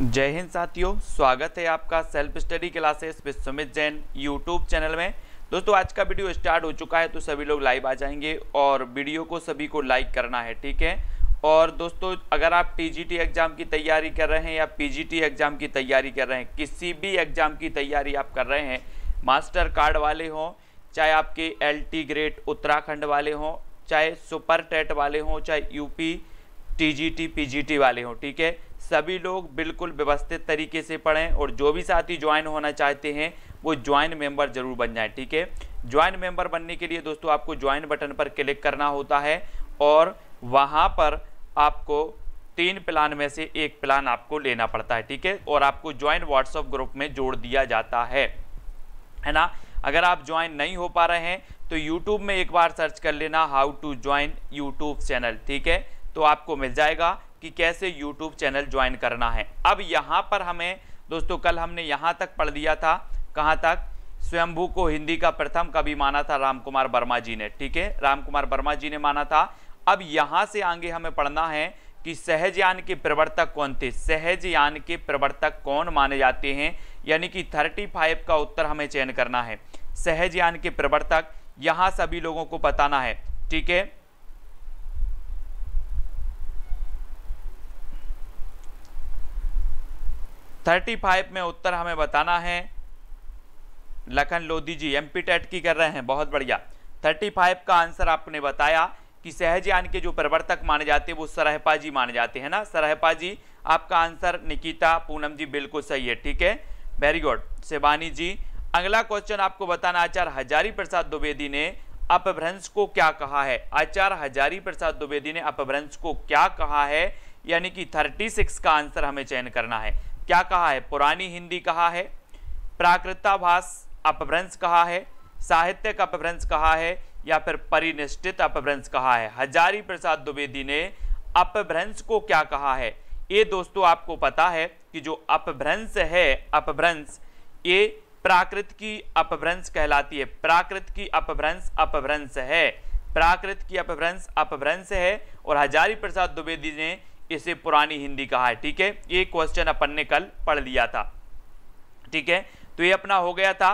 जय हिंद साथियों, स्वागत है आपका self study classes with Sumit Jain YouTube channel में। दोस्तों आज का वीडियो स्टार्ट हो चुका है, तो सभी लोग लाइव आ जाएंगे और वीडियो को सभी को लाइक करना है, ठीक है। और दोस्तों अगर आप टीजीटी एग्जाम की तैयारी कर रहे हैं या पीजीटी एग्जाम की तैयारी कर रहे हैं, किसी भी एग्जाम की तैयारी आप कर रहे हैं, मास्टर कार्ड वाले हों, चाहे आपके LT ग्रेड उत्तराखंड वाले हों, चाहे सुपर टेट वाले हों, चाहे यूपी टीजीटी पीजीटी वाले हों, ठीक है, सभी लोग बिल्कुल व्यवस्थित तरीके से पढ़ें। और जो भी साथी ज्वाइन होना चाहते हैं वो ज्वाइन मेंबर जरूर बन जाएं, ठीक है। ज्वाइन मेंबर बनने के लिए दोस्तों आपको ज्वाइन बटन पर क्लिक करना होता है और वहां पर आपको 3 प्लान में से एक प्लान आपको लेना पड़ता है, ठीक है। और आपको ज्वाइन व्हाट्सएप ग्रुप में जोड़ दिया जाता है ना। अगर आप ज्वाइन नहीं हो पा रहे हैं तो यूट्यूब में एक बार सर्च कर लेना how to join YouTube channel, ठीक है, तो आपको मिल जाएगा कि कैसे YouTube चैनल ज्वाइन करना है। अब यहाँ पर हमें दोस्तों कल हमने यहाँ तक पढ़ दिया था, कहाँ तक, स्वयंभू को हिंदी का प्रथम कवि माना था रामकुमार वर्मा जी ने, ठीक है, रामकुमार वर्मा जी ने माना था। अब यहाँ से आगे हमें पढ़ना है कि सहजयान के प्रवर्तक कौन थे, सहजयान के प्रवर्तक कौन माने जाते हैं, यानी कि 35 का उत्तर हमें चयन करना है। सहजयान के प्रवर्तक यहाँ सभी लोगों को बताना है, ठीक है। थर्टी 35 में उत्तर हमें बताना है। लखन लोधी जी MP टेट की कर रहे हैं, बहुत बढ़िया। 35 का आंसर आपने बताया कि सहजयान के जो प्रवर्तक माने जाते हैं वो सरहपा जी माने जाते हैं ना, सरहपा जी। आपका आंसर निकिता पूनम जी बिल्कुल सही है, ठीक है, वेरी गुड। शिवानी जी, अगला क्वेश्चन आपको बताना, आचार्य हजारी प्रसाद द्विवेदी ने अपभ्रंश को क्या कहा है। आचार्य हजारी प्रसाद द्विवेदी ने अपभ्रंश को क्या कहा है, यानी कि 36 का आंसर हमें चयन करना है। क्या कहा है, पुरानी हिंदी कहा है, प्राकृताभास अपभ्रंश कहा है, साहित्यिक अपभ्रंश कहा है, या फिर परिनिष्ठित अपभ्रंश कहा है। हजारी प्रसाद द्विवेदी ने अपभ्रंश को क्या कहा है। ये दोस्तों आपको पता है कि जो अपभ्रंश है, अपभ्रंश ये प्राकृत की अपभ्रंश कहलाती है। प्राकृत की अपभ्रंश अपभ्रंश है, प्राकृत की अपभ्रंश अपभ्रंश है, और हजारी प्रसाद द्विवेदी ने इसे पुरानी हिंदी कहा है, ठीक है। ये क्वेश्चन अपन ने कल पढ़ लिया था, ठीक है, तो ये अपना हो गया था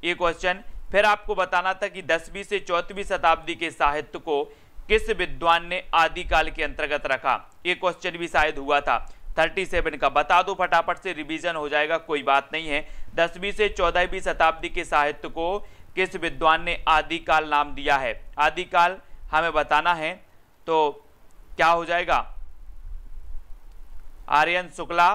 ये क्वेश्चन। फिर आपको बताना था कि 10वीं से 14वीं शताब्दी के साहित्य को किस विद्वान ने आदिकाल के अंतर्गत रखा। ये क्वेश्चन भी शायद हुआ था 37 का, बता दो फटाफट से, रिवीजन हो जाएगा, कोई बात नहीं है। 10वीं से 14वीं शताब्दी के साहित्य को किस विद्वान ने आदिकाल नाम दिया है। आदिकाल हमें बताना है, तो क्या हो जाएगा, आर्यन शुक्ला,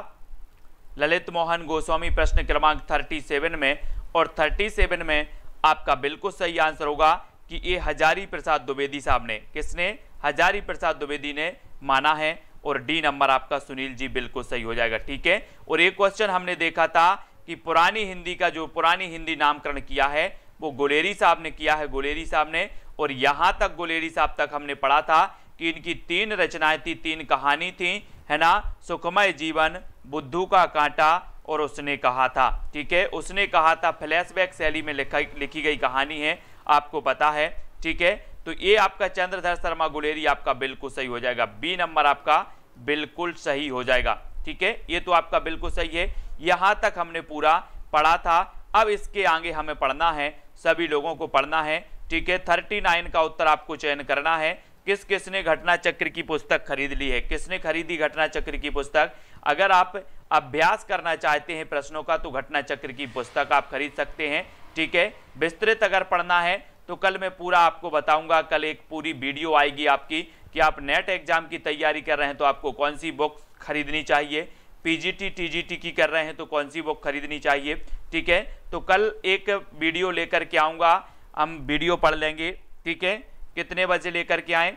ललित मोहन गोस्वामी, प्रश्न क्रमांक 37 में। और 37 में आपका बिल्कुल सही आंसर होगा कि ये हजारी प्रसाद द्विवेदी साहब ने, किसने, हजारी प्रसाद द्विवेदी ने माना है। और डी नंबर आपका सुनील जी बिल्कुल सही हो जाएगा, ठीक है। और एक क्वेश्चन हमने देखा था कि पुरानी हिंदी का जो पुरानी हिंदी नामकरण किया है वो गुलेरी साहब ने किया है, गुलेरी साहब ने। और यहां तक गुलेरी साहब तक हमने पढ़ा था कि इनकी 3 रचनाएं थी, 3 कहानी थी, है ना, सुखमय जीवन, बुद्धू का कांटा और उसने कहा था, ठीक है, उसने कहा था फ्लैशबैक शैली में लिखी गई कहानी है, आपको पता है, ठीक है। तो ये आपका चंद्रधर शर्मा गुलेरी आपका बिल्कुल सही हो जाएगा, बी नंबर आपका बिल्कुल सही हो जाएगा, ठीक है, ये तो आपका बिल्कुल सही है। यहां तक हमने पूरा पढ़ा था। अब इसके आगे हमें पढ़ना है, सभी लोगों को पढ़ना है, ठीक है। 39 का उत्तर आपको चयन करना है। किस किसने घटना चक्र की पुस्तक खरीद ली है, किसने खरीदी घटना चक्र की पुस्तक। अगर आप अभ्यास करना चाहते हैं प्रश्नों का तो घटना चक्र की पुस्तक आप खरीद सकते हैं, ठीक है। विस्तृत अगर पढ़ना है तो कल मैं पूरा आपको बताऊंगा, कल एक पूरी वीडियो आएगी आपकी कि आप नेट एग्जाम की तैयारी कर रहे हैं तो आपको कौन सी बुक खरीदनी चाहिए, पीजीटी टीजीटी की कर रहे हैं तो कौन सी बुक खरीदनी चाहिए, ठीक है। तो कल एक वीडियो लेकर के आऊंगा, हम वीडियो पढ़ लेंगे, ठीक है। कितने बजे लेकर के आए,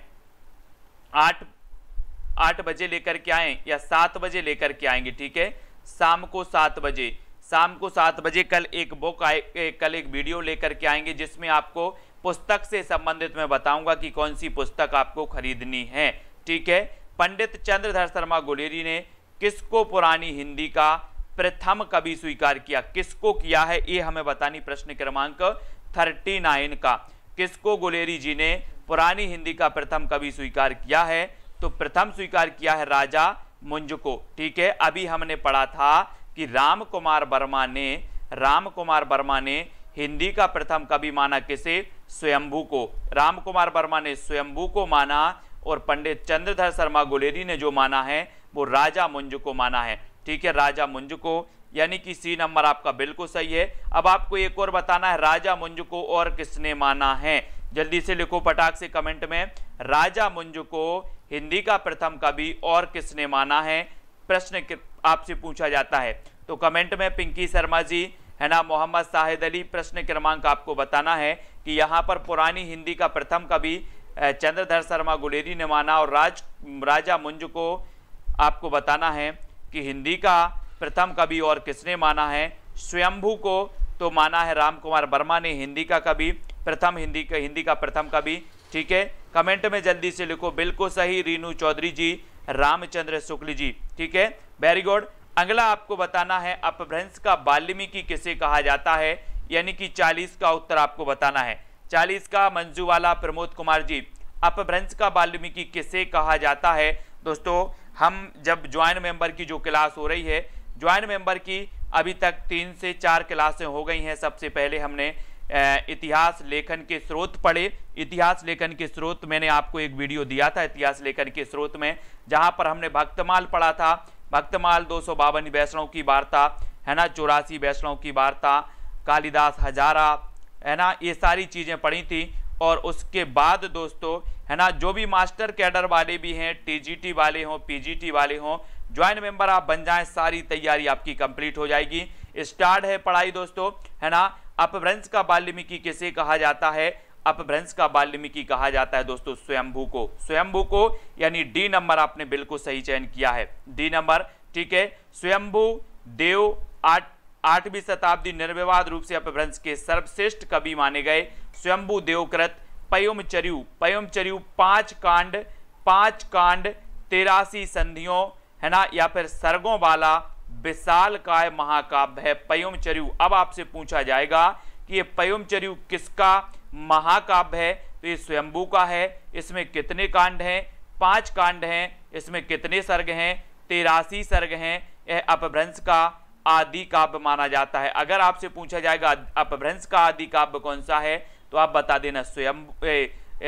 8 बजे लेकर के आए या 7 बजे लेकर के आएंगे, ठीक है, शाम को 7 बजे, शाम को 7 बजे कल एक बुक कल एक वीडियो लेकर के आएंगे जिसमें आपको पुस्तक से संबंधित मैं बताऊंगा कि कौन सी पुस्तक आपको खरीदनी है, ठीक है। पंडित चंद्रधर शर्मा गुलेरी ने किसको पुरानी हिंदी का प्रथम कवि स्वीकार किया, किसको किया है, ये हमें बतानी प्रश्न क्रमांक 39 का। किसको गुलेरी जी ने पुरानी हिंदी का प्रथम कवि स्वीकार किया है, तो प्रथम स्वीकार किया है राजा मुंजको। ठीक है, अभी हमने पढ़ा था कि राम कुमार वर्मा ने हिंदी का प्रथम कवि माना किसे? स्वयंभू को। राम कुमार वर्मा ने स्वयंभू को माना और पंडित चंद्रधर शर्मा गुलेरी ने जो माना है वो राजा मुंज को माना है। ठीक है, राजा मुंज को, यानी कि सी नंबर आपका बिल्कुल सही है। अब आपको एक और बताना है, राजा मुंज को और किसने माना है? जल्दी से लिखो फटाक से कमेंट में, राजा मुंज को हिंदी का प्रथम कवि और किसने माना है? प्रश्न आपसे पूछा जाता है। तो कमेंट में पिंकी शर्मा जी, है ना, मोहम्मद शाहिद अली, प्रश्न क्रमांक आपको बताना है कि यहाँ पर पुरानी हिंदी का प्रथम कवि चंद्रधर शर्मा गुलेरी ने माना और राजा मुंज को आपको बताना है कि हिंदी का प्रथम कवि और किसने माना है? स्वयंभू को तो माना है राम कुमार वर्मा ने हिंदी का कवि, प्रथम हिंदी का प्रथम कवि। ठीक है, कमेंट में जल्दी से लिखो बिल्कुल सही, रीनू चौधरी जी, रामचंद्र शुक्ल जी। ठीक है, वेरी गुड। अगला आपको बताना है, अपभ्रंश का वाल्मीकि किसे कहा जाता है? यानी कि 40 का उत्तर आपको बताना है। 40 का मंजूवाला प्रमोद कुमार जी, अपभ्रंश का वाल्मीकि किसे कहा जाता है? दोस्तों, हम जब ज्वाइंट मेंबर की जो क्लास हो रही है, ज्वाइंट मेंबर की अभी तक 3 से 4 क्लासें हो गई हैं। सबसे पहले हमने इतिहास लेखन के स्रोत पढ़े। इतिहास लेखन के स्रोत मैंने आपको एक वीडियो दिया था इतिहास लेखन के स्रोत में, जहां पर हमने भक्तमाल पढ़ा था। भक्तमाल 252 वैष्णव की वार्ता, है ना, 84 वैष्णव की वार्ता, कालिदास हजारा, है ना, ये सारी चीजें पढ़ी थी। और उसके बाद दोस्तों, है ना, जो भी मास्टर कैडर वाले भी हैं, टीजीटी वाले हों, पीजीटी वाले हों, ज्वाइंट मेंबर आप बन जाएं, सारी तैयारी आपकी कंप्लीट हो जाएगी। स्टार्ट है पढ़ाई दोस्तों, है ना। अपभ्रंश का वाल्मीकि किसे कहा जाता है? अपभ्रंश का वाल्मीकि कहा जाता है दोस्तों स्वयंभू को। स्वयंभू को, यानी डी नंबर आपने बिल्कुल सही चयन किया है, डी नंबर। ठीक है, स्वयंभू देव 8वीं शताब्दी निर्विवाद रूप से अपभ्रंश के सर्वश्रेष्ठ कवि माने गए। स्वयंभू देवकृत पयोमचर्यु 5 कांड 83 संधियों, है ना, या फिर सर्गों वाला विशालकाय महाकाव्य है पयोमचर्यु। अब आपसे पूछा जाएगा कि ये पयोमचर्यु किसका महाकाव्य है? तो ये स्वयंभू का है। इसमें कितने कांड हैं? 5 कांड हैं। इसमें कितने सर्ग हैं? 83 सर्ग हैं। यह अपभ्रंश का आदि काव्य माना जाता है। अगर आपसे पूछा जाएगा अपभ्रंश का आदि काव्य कौन सा है, तो आप बता देना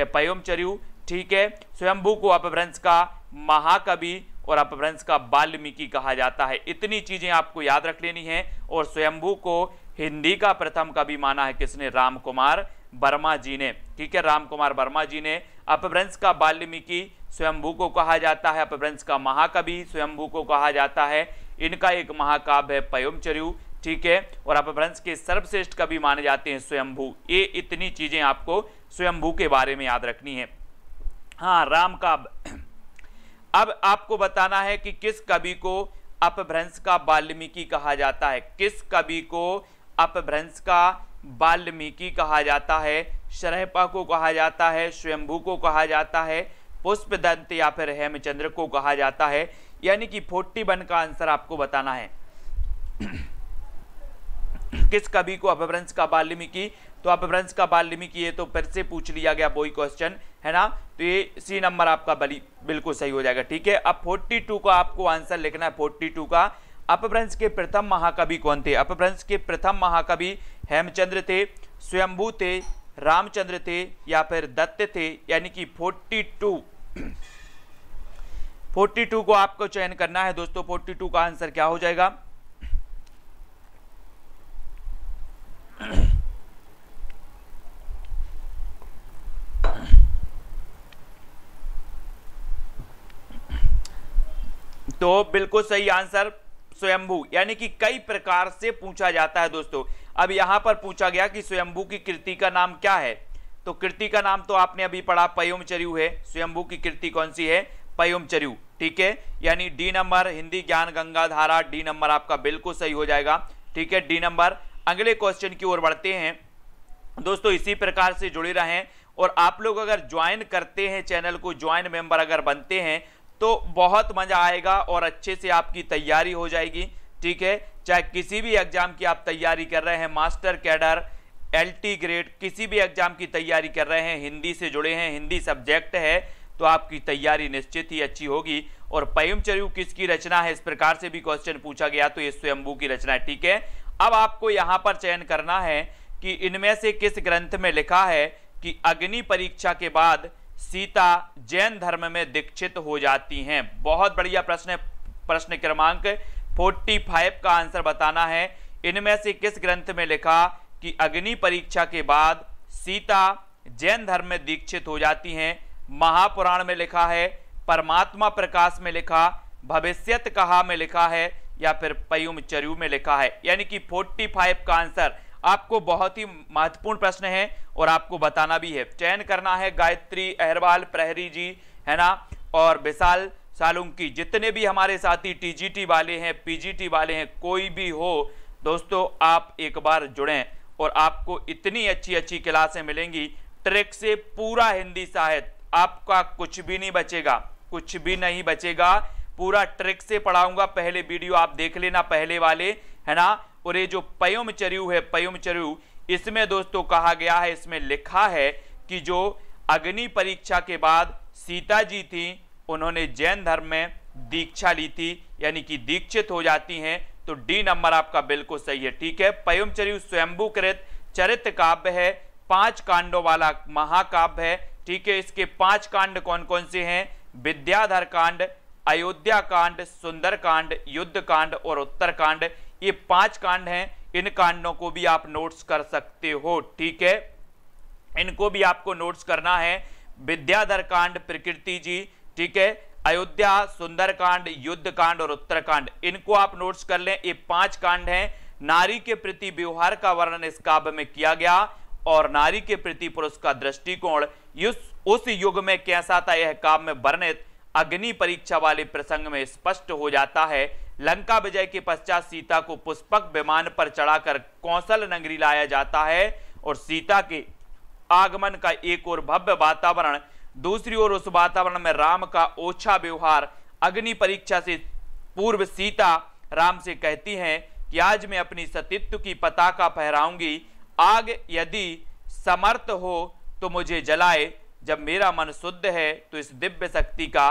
पयोमचर्यु। ठीक है, स्वयंभू को अपभ्रंश का महाकवि और अपभ्रंश का वाल्मीकि कहा जाता है। इतनी चीजें आपको याद रख लेनी है। और स्वयंभू को हिंदी का प्रथम कवि माना है किसने? राम कुमार वर्मा जी ने। ठीक है, राम कुमार वर्मा जी ने। अपभ्रंश का वाल्मीकि स्वयंभू को कहा जाता है, अपभ्रंश का महाकवि स्वयंभू को कहा जाता है। इनका एक महाकाव्य है पयोमचर्यु। ठीक है, और अपभ्रंश के सर्वश्रेष्ठ कवि माने जाते हैं स्वयंभू। ये इतनी चीजें आपको स्वयंभू के बारे में याद रखनी है। हाँ, राम काव्य। अब आपको बताना है कि किस कवि को अपभ्रंश का वाल्मीकि कहा जाता है? किस कवि को अपभ्रंश का वाल्मीकि कहा जाता है? शरहपा को कहा जाता है, स्वयंभू को कहा जाता है, पुष्पदंत या फिर हेमचंद्र को कहा जाता है? यानी कि 41 का आंसर आपको बताना है। किस कवि को अपभ्रंश का वाल्मीकि? तो अपभ्रंश का वाल्मीकि, ये तो फिर से पूछ लिया गया वही क्वेश्चन, है ना। तो ये सी नंबर आपका बिल्कुल सही हो जाएगा। ठीक है, अब 42 का आपको आंसर लिखना है। 42 का, अपभ्रंश के प्रथम महाकवि कौन थे? अपभ्रंश के प्रथम महाकवि हेमचंद्र थे, स्वयंभू थे, रामचंद्र थे या फिर दत्त थे? यानी कि 42 को आपको चयन करना है दोस्तों। 42 का आंसर क्या हो जाएगा? तो बिल्कुल सही आंसर स्वयंभू, यानी कि कई प्रकार से पूछा जाता है दोस्तों। अब यहां पर पूछा गया कि स्वयंभू की कृति का नाम क्या है, तो कृति का नाम तो आपने अभी पढ़ा पयोमचर्यु है। स्वयंभू की कृति कौन सी है? पयोमचर्यु। ठीक है, यानी डी नंबर हिंदी ज्ञान गंगा धारा, डी नंबर आपका बिल्कुल सही हो जाएगा। ठीक है, डी नंबर। अगले क्वेश्चन की ओर बढ़ते हैं दोस्तों। इसी प्रकार से जुड़े रहें और आप लोग अगर ज्वाइन करते हैं चैनल को, ज्वाइन मेंबर अगर बनते हैं तो बहुत मजा आएगा और अच्छे से आपकी तैयारी हो जाएगी। ठीक है, चाहे किसी भी एग्जाम की आप तैयारी कर रहे हैं, मास्टर कैडर, एलटी ग्रेड, किसी भी एग्जाम की तैयारी कर रहे हैं, हिंदी से जुड़े हैं, हिंदी सब्जेक्ट है, तो आपकी तैयारी निश्चित ही अच्छी होगी। और पयुम चरयु किसकी रचना है, इस प्रकार से भी क्वेश्चन पूछा गया तो ये स्वयंभू की रचना है। ठीक है, अब आपको यहां पर चयन करना है कि इनमें से किस ग्रंथ में लिखा है कि अग्नि परीक्षा के बाद सीता जैन धर्म में दीक्षित हो जाती हैं। बहुत बढ़िया प्रश्न है। प्रश्न क्रमांक 45 का आंसर बताना है, इनमें से किस ग्रंथ में लिखा कि अग्नि परीक्षा के बाद सीता जैन धर्म में दीक्षित हो जाती हैं। महापुराण में लिखा है, परमात्मा प्रकाश में लिखा, भविष्यत कहा में लिखा है, या फिर पयुम चरयु में लिखा है। यानी कि 45 का आंसर आपको बहुत ही महत्वपूर्ण प्रश्न है और आपको बताना भी है। चयन करना है गायत्री अहरवाल प्रहरी जी, है ना, और विशाल सालुंकी, जितने भी हमारे साथी टीजीटी वाले हैं, पीजीटी वाले हैं, कोई भी हो दोस्तों, आप एक बार जुड़ें और आपको इतनी अच्छी अच्छी क्लासें मिलेंगी। ट्रिक से पूरा हिंदी साहित्य आपका कुछ भी नहीं बचेगा, कुछ भी नहीं बचेगा, पूरा ट्रिक से पढ़ाऊंगा। पहले वीडियो आप देख लेना, पहले वाले, है ना। और ये जो पयुम चरयु है, पयुम चरयु, इसमें दोस्तों कहा गया है, इसमें लिखा है कि जो अग्नि परीक्षा के बाद सीता जी थी, उन्होंने जैन धर्म में दीक्षा ली थी, यानी कि दीक्षित हो जाती हैं। तो डी नंबर आपका बिल्कुल सही है। ठीक है, पयुम चरयु स्वयंभूकृत चरित्र काव्य है, 5 कांडों वाला महाकाव्य है। ठीक है, इसके 5 कांड कौन कौन से हैं? विद्याधर कांड, अयोध्या कांड, सुंदर कांड, युद्ध कांड और उत्तर कांड। ये 5 कांड हैं। इन कांडों को भी आप नोट्स कर सकते हो। ठीक है, इनको भी आपको नोट्स करना है। विद्याधर कांड प्रकृति जी, ठीक है, अयोध्या, सुंदर कांड, युद्ध कांड और उत्तर कांड, इनको आप नोट्स कर लें। ये 5 कांड हैं। नारी के प्रति व्यवहार का वर्णन इस काव्य में किया गया और नारी के प्रति पुरुष का दृष्टिकोण उस युग में कैसा था, यह काव्य में वर्णित अग्नि परीक्षा वाले प्रसंग में स्पष्ट हो जाता है। लंका विजय के पश्चात सीता को पुष्पक विमान पर चढ़ाकर कौशल नगरी लाया जाता है और सीता के आगमन का एक और भव्य वातावरण, दूसरी ओर उस वातावरण में राम का ओछा व्यवहार। अग्नि परीक्षा से पूर्व सीता राम से कहती हैं कि आज मैं अपनी सतीत्व की पताका फहराऊंगी, आग यदि समर्थ हो तो मुझे जलाए, जब मेरा मन शुद्ध है तो इस दिव्य शक्ति का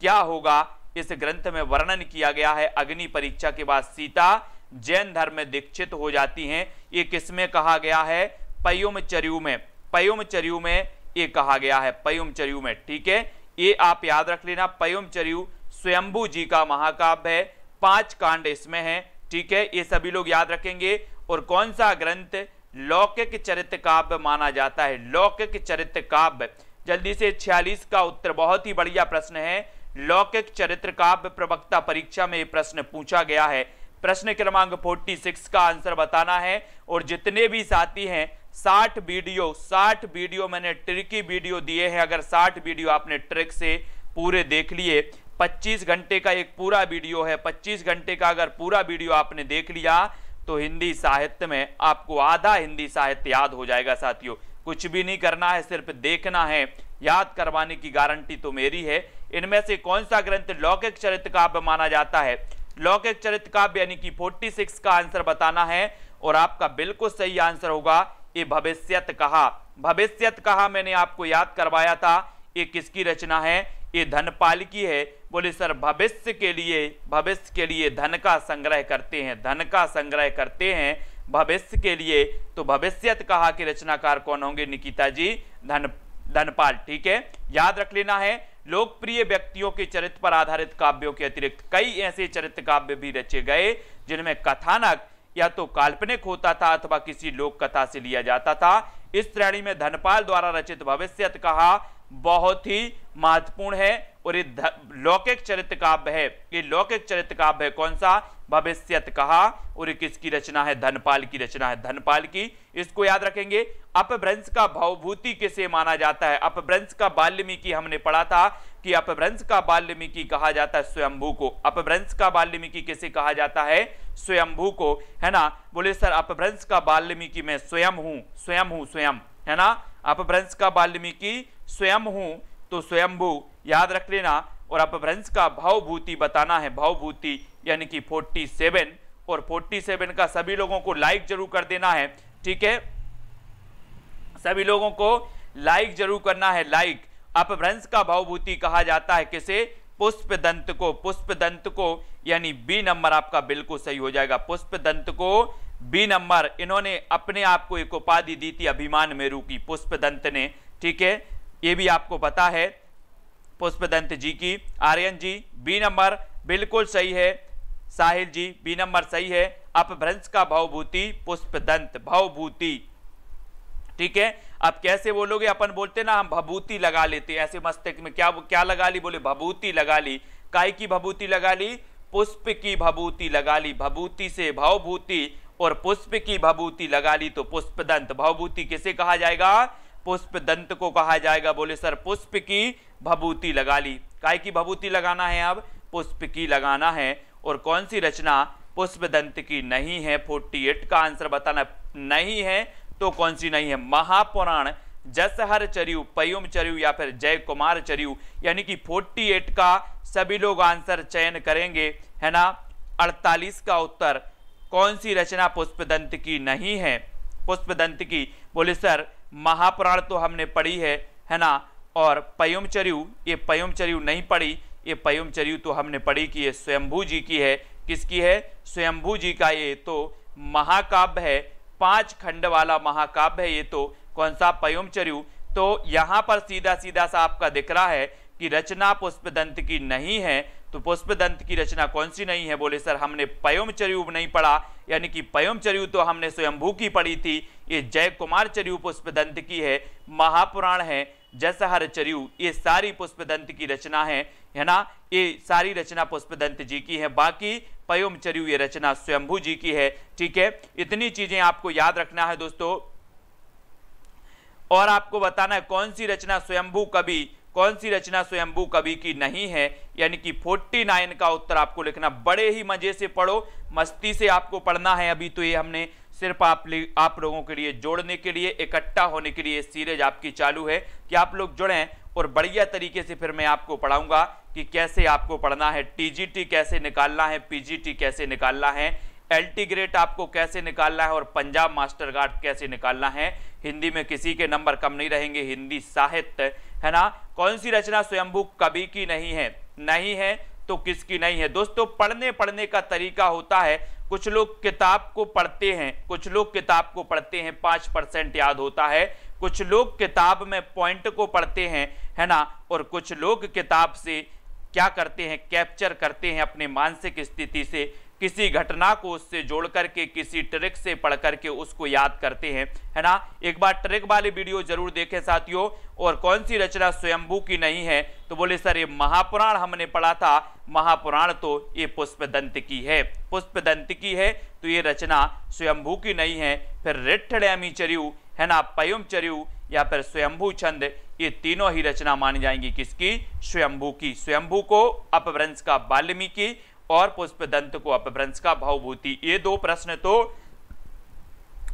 क्या होगा। इस ग्रंथ में वर्णन किया गया है। अग्नि परीक्षा के बाद सीता जैन धर्म में दीक्षित हो जाती हैं। ये किसमें कहा गया है? पयुम चरयु में। पयुम चरयु में ये कहा गया है, पयुम चरयु में। ठीक है, ये आप याद रख लेना। पयुम चरयु स्वयंभू जी का महाकाव्य है, 5 कांड इसमें हैं। ठीक है, ये सभी लोग याद रखेंगे। और कौन सा ग्रंथ लौकिक चरित्र काव्य माना जाता है? लौकिक चरित्र काव्य। जल्दी से 46 का उत्तर, बहुत ही बढ़िया प्रश्न है। लौकिक चरित्र काव्य प्रवक्ता परीक्षा में प्रश्न पूछा गया है। प्रश्न क्रमांक 46 का आंसर बताना है। और जितने भी साथी हैं 60 वीडियो मैंने ट्रिकी वीडियो दिए हैं। अगर 60 वीडियो आपने ट्रिक से पूरे देख लिए, 25 घंटे का एक पूरा वीडियो है, 25 घंटे का अगर पूरा वीडियो आपने देख लिया तो हिंदी साहित्य में आपको आधा हिंदी साहित्य याद हो जाएगा साथियों। कुछ भी नहीं करना है, सिर्फ देखना है, याद करवाने की गारंटी तो मेरी है। इनमें से कौन सा ग्रंथ लौकिक चरित्र काव्य माना जाता है? लौकिक चरित्र काव्य यानी कि 46 का आंसर बताना है। और आपका बिल्कुल सही आंसर होगा ये भविष्यत कहा। भविष्यत कहा मैंने आपको याद करवाया था। ये किसकी रचना है? ये धनपाल की है। बोले सर भविष्य के लिए धन का संग्रह करते हैं, धन का संग्रह करते हैं भविष्य के लिए। तो भविष्यत कहा के रचनाकार कौन होंगे निकिता जी? धनपाल। ठीक है, याद रख लेना है। लोकप्रिय व्यक्तियों के चरित्र पर आधारित काव्यों के अतिरिक्त कई ऐसे चरित्र काव्य भी रचे गए जिनमें कथानक या तो काल्पनिक होता था अथवा किसी लोक कथा से लिया जाता था। इस श्रेणी में धनपाल द्वारा रचित भविष्यत कहा बहुत ही महत्वपूर्ण है और ये लौकिक चरित्र काव्य है। ये लौकिक चरित्र काव्य है कौन सा? भविष्यत कहा। और ये किसकी रचना है? धनपाल की रचना है, धनपाल की। इसको याद रखेंगे। अपभ्रंश का भावभूति किसे माना जाता है? अपभ्रंश का वाल्मीकि हमने पढ़ा था कि अपभ्रंश का वाल्मीकि कहा जाता है स्वयंभू को। अपभ्रंश का वाल्मीकि किसे कहा जाता है? स्वयंभू को, है ना। बोले सर अपभ्रंश का वाल्मीकि मैं स्वयं हूं, स्वयं, है ना। अपभ्रंश का वाल्मीकि स्वयं हूं तो स्वयंभू याद रख लेना। और अपभ्रंश का भावभूति बताना है, भावभूति यानी कि 47। और 47 का सभी लोगों को लाइक जरूर कर देना है। ठीक है, सभी लोगों को लाइक जरूर करना है, लाइक। अपभ्रंश का भावभूति कहा जाता है किसे? पुष्पदंत को यानी बी नंबर आपका बिल्कुल सही हो जाएगा। पुष्पदंत को बी नंबर, इन्होंने अपने आप को एक उपाधि दी थी अभिमान मेरू की, पुष्पदंत ने, ठीक है, ये भी आपको पता है पुष्पदंत जी की। आर्यन जी बी नंबर बिल्कुल सही है। साहिल जी बी नंबर सही है। अपभ्रंश का भवभूति पुष्पदंत, भवभूति, ठीक है। अब कैसे बोलोगे, अपन बोलते ना हम भभूति लगा लेते हैं ऐसे मस्तक में, क्या लगा ली, बोले भभूति लगा ली। काय की भभूति लगा ली, पुष्प की भभूति लगा ली, भभूति से भवभूति और पुष्प की भभूति लगा ली तो पुष्पदंत। भवभूति किसे कहा जाएगा, पुष्पदंत को कहा जाएगा। बोले सर पुष्प की भभूति लगा ली। काय की भभूति लगाना है, अब पुष्प की लगाना है। और कौन सी रचना पुष्पदंत की नहीं है, 48 का आंसर बताना। नहीं है तो कौन सी नहीं है, महापुराण, जसहर चरियु, पयुम चरियु या फिर जय कुमार चरियु, यानी कि 48 का सभी लोग आंसर चयन करेंगे, है ना। 48 का उत्तर कौन सी रचना पुष्पदंत की नहीं है, पुष्पदंत की। बोले सर महापुराण तो हमने पढ़ी है ना, और पयुम चरियु, ये पयुम चरियु नहीं पढ़ी, ये पयुम चरियु तो हमने पढ़ी कि ये स्वयंभू जी की है। किसकी है, स्वयंभू जी का ये तो महाकाव्य है, 5 खंड वाला महाकाव्य है ये तो। कौन सा, पयुम चरियु। तो यहां पर सीधा सीधा सा आपका दिख रहा है कि रचना पुष्पदंत की नहीं है, तो पुष्पदंत की रचना कौन सी नहीं है। बोले सर हमने पयुम चरियु नहीं पढ़ा, यानी कि पयुम चरियु तो हमने स्वयंभू की पढ़ी थी, ये जय कुमार चरियु पुष्पदंत की है। महापुराण है, जसहर चरियु, ये सारी पुष्पदंत की रचना है ना, ये सारी रचना पुष्पदंत जी की है। बाकी पयुम चरियु ये रचना स्वयंभू जी की है, ठीक है। इतनी चीजें आपको याद रखना है दोस्तों। और आपको बताना है कौन सी रचना स्वयंभू कवि, कौन सी रचना स्वयंभू कवि की नहीं है, यानी कि 49 का उत्तर आपको लिखना। बड़े ही मजे से पढ़ो, मस्ती से आपको पढ़ना है। अभी तो ये हमने सिर्फ आप लोगों के लिए, जोड़ने के लिए, इकट्ठा होने के लिए सीरीज आपकी चालू है कि आप लोग जुड़ें, और बढ़िया तरीके से फिर मैं आपको पढ़ाऊंगा कि कैसे आपको पढ़ना है, टीजीटी कैसे निकालना है, पीजीटी कैसे निकालना है, एलटी ग्रेड आपको कैसे निकालना है, और पंजाब मास्टर गार्ड कैसे निकालना है। हिंदी में किसी के नंबर कम नहीं रहेंगे, हिंदी साहित्य, है ना। कौन सी रचना स्वयंभू कवि की नहीं है, नहीं है तो किसकी नहीं है। दोस्तों पढ़ने का तरीका होता है, कुछ लोग किताब को पढ़ते हैं, कुछ लोग किताब को पढ़ते हैं 5% याद होता है, कुछ लोग किताब में पॉइंट को पढ़ते हैं, है ना, और कुछ लोग किताब से क्या करते हैं, कैप्चर करते हैं अपने मानसिक स्थिति से, किसी घटना को उससे जोड़ करके, किसी ट्रिक से पढ़ करके उसको याद करते हैं, है ना। एक बार ट्रिक वाली वीडियो जरूर देखें साथियों। और कौन सी रचना स्वयंभू की नहीं है, तो बोले सर ये महापुराण हमने पढ़ा था, महापुराण तो ये पुष्पदंत की है, पुष्पदंत की है, तो ये रचना स्वयंभू की नहीं है। फिर रिट्ठडैमी चरियु, है ना, पयुम चरियु या फिर स्वयंभू छंद, ये तीनों ही रचना मानी जाएंगी किसकी, स्वयंभू की। स्वयंभू को अपभ्रंश का वाल्मीकि और पुष्पदंत को अपभ्रंश का भवभूति। ये 2 प्रश्न तो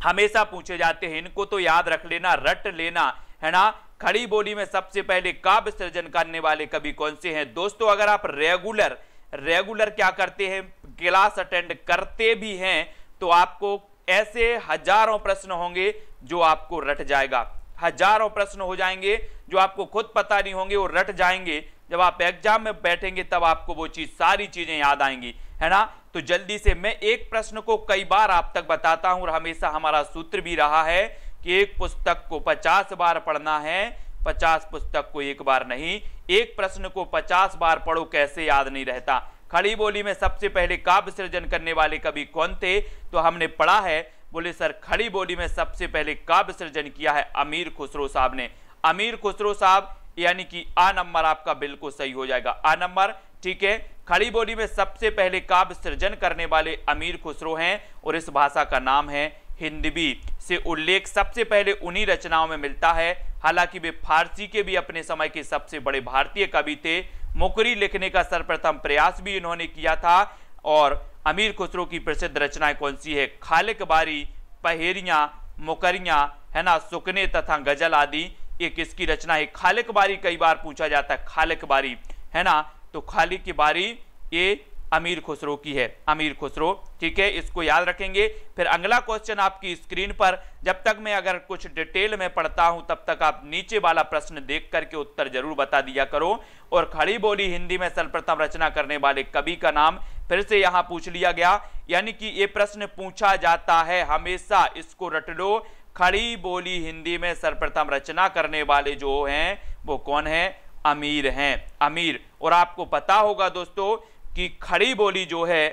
हमेशा पूछे जाते हैं, इनको तो याद रख लेना, रट लेना, है ना। खड़ी बोली में सबसे पहले काव्य सृजन करने वाले कवि कौन से हैं। दोस्तों अगर आप रेगुलर क्या करते हैं, क्लास अटेंड करते भी हैं, तो आपको ऐसे हजारों प्रश्न होंगे जो आपको रट जाएगा, हजारों प्रश्न हो जाएंगे जो आपको खुद पता नहीं होंगे, वो रट जाएंगे। जब आप एग्जाम में बैठेंगे तब आपको वो चीज, सारी चीजें याद आएंगी, है ना। तो जल्दी से मैं एक प्रश्न को कई बार आप तक बताता हूं, और हमेशा हमारा सूत्र भी रहा है कि एक पुस्तक को 50 बार पढ़ना है, 50 पुस्तक को एक बार नहीं। एक प्रश्न को 50 बार पढ़ो, कैसे याद नहीं रहता। खड़ी बोली में सबसे पहले काव्य सृजन करने वाले कवि कौन थे, तो हमने पढ़ा है, बोले सर खड़ी बोली में सबसे पहले काव्य सृजन किया है अमीर खुसरो साहब ने। अमीर खुसरो साहब, यानी कि आ नंबर आपका बिल्कुल सही हो जाएगा, आ नंबर, ठीक है। खड़ी बोली में सबसे पहले काव्य सृजन करने वाले अमीर खुसरो हैं, और इस भाषा का नाम है हिंदवी। से उल्लेख सबसे पहले उन्हीं रचनाओं में मिलता है। हालांकि वे फारसी के भी अपने समय के सबसे बड़े भारतीय कवि थे। मुकरी लिखने का सर्वप्रथम प्रयास भी इन्होंने किया था। और अमीर खुसरो की प्रसिद्ध रचनाएं कौन सी है, खालिक बारी, पहेरियां, मुकरियां, है ना, सुकने तथा गजल आदि, ये किसकी रचना है। खालिक बारी कई बार पूछा जाता है, खालिक बारी, है ना, तो खालिक की बारी ये अमीर खुसरो की है, अमीर खुसरो। ठीक है, इसको याद रखेंगे। फिर अगला क्वेश्चन आपकी स्क्रीन पर, जब तक मैं अगर कुछ डिटेल में पढ़ता हूं तब तक आप नीचे वाला प्रश्न देख करके उत्तर जरूर बता दिया करो। और खड़ी बोली हिंदी में सर्वप्रथम रचना करने वाले कवि का नाम फिर से यहां पूछ लिया गया, यानी कि ये प्रश्न पूछा जाता है हमेशा, इसको रट लो। खड़ी बोली हिंदी में सर्वप्रथम रचना करने वाले जो हैं वो कौन है? अमीर हैं, अमीर। और आपको पता होगा दोस्तों कि खड़ी बोली जो है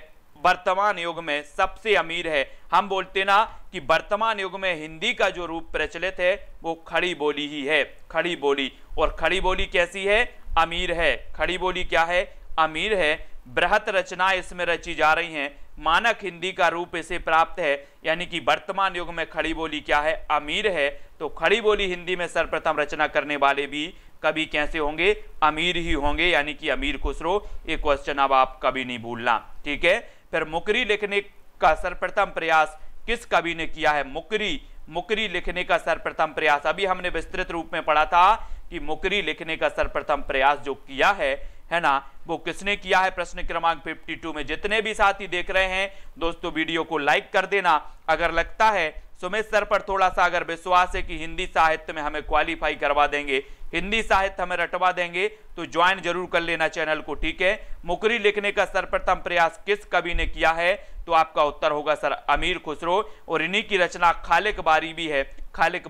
वर्तमान युग में सबसे अमीर है। हम बोलते ना कि वर्तमान युग में हिंदी का जो रूप प्रचलित है वो खड़ी बोली ही है, खड़ी बोली। और खड़ी बोली कैसी है? अमीर है। खड़ी बोली क्या है? अमीर है। बृहत रचनाएं इसमें रची जा रही हैं, मानक हिंदी का रूप इसे प्राप्त है, यानी कि वर्तमान युग में खड़ी बोली क्या है? अमीर है। तो खड़ी बोली हिंदी में सर्वप्रथम रचना करने वाले भी कभी कैसे होंगे? अमीर ही होंगे, यानी कि अमीर खुसरो। ये क्वेश्चन अब आप कभी नहीं भूलना। ठीक है, फिर मुकरी लिखने का सर्वप्रथम प्रयास किस कवि ने किया है? मुकरी लिखने का सर्वप्रथम प्रयास अभी हमने विस्तृत रूप में पढ़ा था कि मुकरी लिखने का सर्वप्रथम प्रयास जो किया है ना, वो किसने किया है? प्रश्न क्रमांक 52 में। जितने भी साथी देख रहे हैं दोस्तों वीडियो को लाइक कर देना। अगर लगता है सुमित सर पर थोड़ा सा अगर विश्वास है कि हिंदी साहित्य में हमें क्वालिफाई करवा देंगे, हिंदी साहित्य हमें रटवा देंगे, तो ज्वाइन जरूर कर लेना चैनल को। ठीक है, मुकरी लिखने का सर्वप्रथम प्रयास किस कवि ने किया है? तो आपका उत्तर होगा सर अमीर खुसरो। और इन्हीं की रचना खालिक बारी भी है। खालिक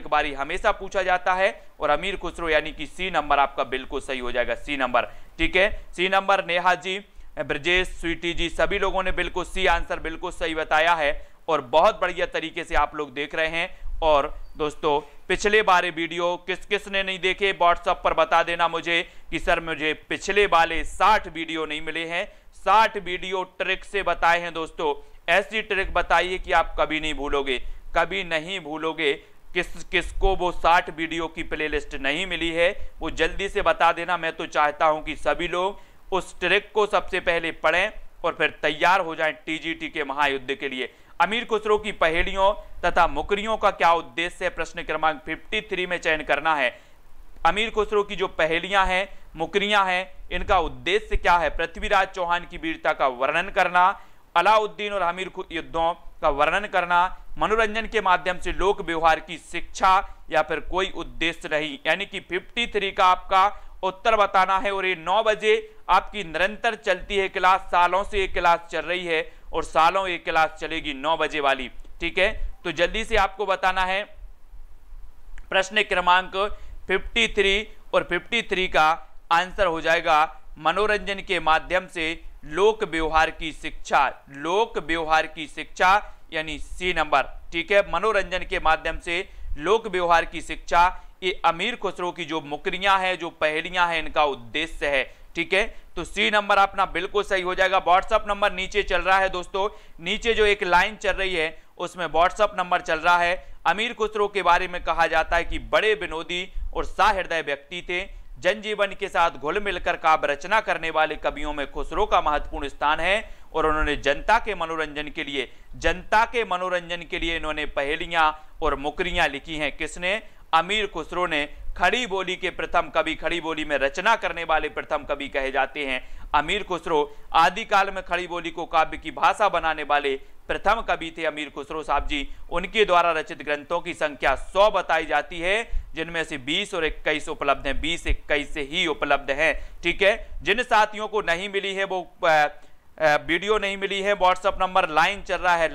बारी हमेशा पूछा जाता है। और अमीर खुसरो यानी कि सी नंबर आपका बिल्कुल सही हो जाएगा, सी नंबर। ठीक है, सी नंबर। नेहा जी, ब्रजेश, स्वीटी जी, सभी लोगों ने बिल्कुल सी आंसर बिल्कुल सही बताया है और बहुत बढ़िया तरीके से आप लोग देख रहे हैं। और दोस्तों पिछले बारे वीडियो किस किस ने नहीं देखे व्हाट्सएप पर बता देना मुझे कि सर मुझे पिछले वाले 60 वीडियो नहीं मिले हैं। 60 वीडियो ट्रिक से बताए हैं दोस्तों। ऐसी ट्रिक बताइए कि आप कभी नहीं भूलोगे, कभी नहीं भूलोगे। किसको वो 60 वीडियो की प्लेलिस्ट नहीं मिली है वो जल्दी से बता देना। मैं तो चाहता हूं कि सभी लोग उस ट्रिक को सबसे पहले पढ़ें और फिर तैयार हो जाएं टीजीटी के महायुद्ध के लिए। अमीर खुसरो की पहेलियों तथा मुकरियों का क्या उद्देश्य है? प्रश्न क्रमांक 53 में चयन करना है। अमीर खुसरो की जो पहेलियां हैं, मुकरियां हैं, इनका उद्देश्य क्या है? पृथ्वीराज चौहान की वीरता का वर्णन करना, अलाउद्दीन और आमिर युद्धों का वर्णन करना, मनोरंजन के माध्यम से लोक व्यवहार की शिक्षा, या फिर कोई उद्देश्य नहीं। यानी कि 53 का आपका उत्तर बताना है। और ये 9 बजे आपकी निरंतर चलती है क्लास, सालों से ये क्लास चल रही है और सालों ये क्लास चलेगी 9 बजे वाली। ठीक है, तो जल्दी से आपको बताना है प्रश्न क्रमांक 53 और 53 का आंसर हो जाएगा मनोरंजन के माध्यम से लोक व्यवहार की शिक्षा, लोक व्यवहार की शिक्षा यानी सी नंबर। ठीक है, मनोरंजन के माध्यम से लोक व्यवहार की शिक्षा, ये अमीर खुसरो की जो मुकरियां हैं, जो पहेलियां हैं, इनका उद्देश्य है। ठीक है, तो सी नंबर अपना बिल्कुल सही हो जाएगा। व्हाट्सएप नंबर नीचे चल रहा है दोस्तों, नीचे जो एक लाइन चल रही है उसमें व्हाट्सएप नंबर चल रहा है। अमीर खुसरो के बारे में कहा जाता है कि बड़े विनोदी और सहृदय व्यक्ति थे। जनजीवन के साथ घुल मिलकर काव्य रचना करने वाले कवियों में खुसरो का महत्वपूर्ण स्थान है और उन्होंने जनता के मनोरंजन के लिए इन्होंने पहेलियां और मुकरियां लिखी हैं। किसने? अमीर खुसरो ने। खड़ी बोली के प्रथम कवि, खड़ी बोली में रचना करने वाले प्रथम कवि कहे जाते हैं अमीर खुसरो। आदिकाल में खड़ी बोली को काव्य की भाषा बनाने वाले प्रथम कवि थे अमीर खुसरो साहब जी। उनके द्वारा रचित ग्रंथों की संख्या 100 बताई जाती है, जिनमें से 20 और 21 उपलब्ध हैं, 20-21 से ही उपलब्ध हैं। ठीक है, जिन साथियों को नहीं मिली है वो वीडियो नहीं मिली है, व्हाट्सएप नंबर लाइन चल रहा है,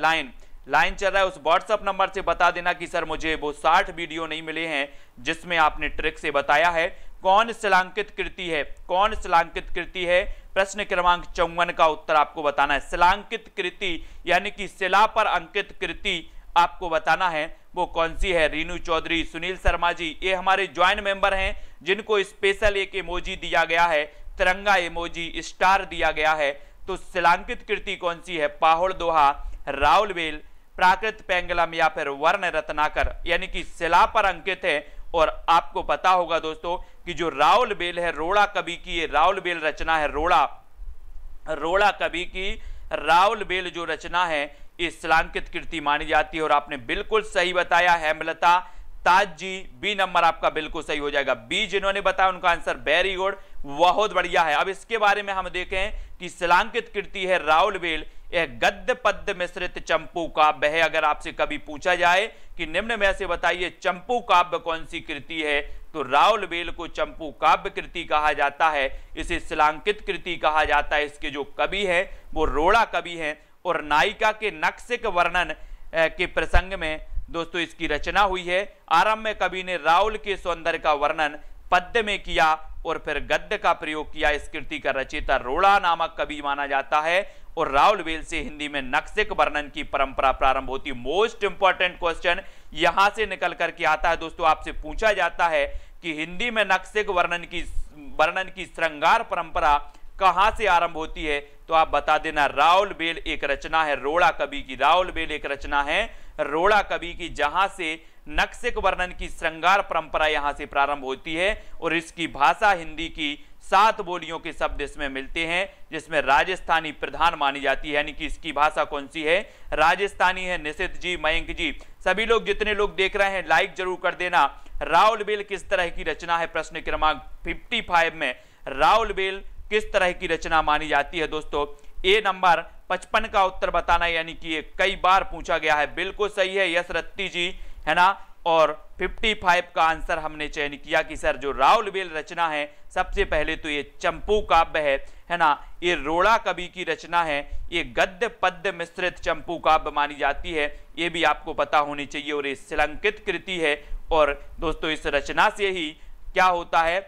लाइन चल रहा है, उस व्हाट्सएप नंबर से बता देना कि सर मुझे वो 60 वीडियो नहीं मिले हैं जिसमें आपने ट्रिक से बताया है। कौन शिलांकित कृति है? कौन शिलांकित कृति है? प्रश्न क्रमांक 54 का उत्तर आपको बताना है। शिलांकित कृति यानी कि शिला पर अंकित कृति आपको बताना है वो कौन सी है। रीनू चौधरी, सुनील शर्मा जी, ये हमारे ज्वाइंट मेंबर हैं जिनको स्पेशल एक इमोजी दिया गया है, तिरंगा इमोजी, स्टार दिया गया है। तो शिलांकित कृति कौन सी है? पाहुड़ दोहा, राउलवेल, प्राकृत पेंगलम या फिर वर्ण रत्नाकर, यानी कि शिला पर अंकित है। और आपको पता होगा दोस्तों कि जो राउलवेल है, रोड़ा कवि की ये राउलवेल रचना है, रोड़ा कवि की राउलवेल जो रचना है ये शिलांकित कृति मानी जाती है। और आपने बिल्कुल सही बताया हेमलता ताज जी, बी नंबर आपका बिल्कुल सही हो जाएगा। बी जिन्होंने बताया उनका आंसर वेरी गुड, बहुत बढ़िया है। अब इसके बारे में हम देखें कि शिलांकित कृति है राउलवेल, यह गद्य पद्य मिश्रित चंपू काव्य है। अगर आपसे कभी पूछा जाए कि निम्न में से बताइए चंपू काव्य कौन सी कृति है, तो राउलवेल को चंपू काव्य कृति कहा जाता है। इसे शिलांकित कृति कहा जाता है। इसके जो कवि है वो रोड़ा कवि है और नायिका के नक्सिक वर्णन के प्रसंग में दोस्तों इसकी रचना हुई है। आरंभ में कवि ने राउल के सौंदर्य का वर्णन पद्य में किया और फिर गद्य का प्रयोग किया। इस कृति का रचयिता रोड़ा नामक कवि माना जाता है और राउलवेल से हिंदी में नक्सिक वर्णन की परंपरा प्रारंभ होती। मोस्ट इंपॉर्टेंट क्वेश्चन यहां से निकल करके आता है दोस्तों, आपसे पूछा जाता है कि हिंदी में नक्सिक वर्णन की श्रृंगार परंपरा कहां से आरंभ होती है, तो आप बता देना राउलवेल एक रचना है रोड़ा कवि की। राउलवेल एक रचना है रोड़ा कवि की, जहां से नक्सिक वर्णन की श्रृंगार परंपरा यहां से प्रारंभ होती है और इसकी भाषा हिंदी की 7 बोलियों के शब्द इसमें मिलते हैं, जिसमें राजस्थानी प्रधान मानी जाती है। यानी कि इसकी भाषा कौन सी है, राजस्थानी है। निशित जी, मयंक जी, सभी लोग जितने लोग देख रहे हैं लाइक जरूर कर देना। राउलवेल किस तरह की रचना है, प्रश्न क्रमांक 55 में राउलवेल किस तरह की रचना मानी जाती है दोस्तों। ए नंबर 55 का उत्तर बताना, यानी कि ये कई बार पूछा गया है। बिल्कुल सही है यश रत्ती जी, है ना। और 55 का आंसर हमने चयन किया कि सर जो राउलवेल रचना है सबसे पहले तो ये चंपू काव्य है ना। ये रोड़ा कवि की रचना है, ये गद्य पद्य मिश्रित चंपू काव्य मानी जाती है, ये भी आपको पता होनी चाहिए। और ये शिलांकित कृति है और दोस्तों इस रचना से ही क्या होता है,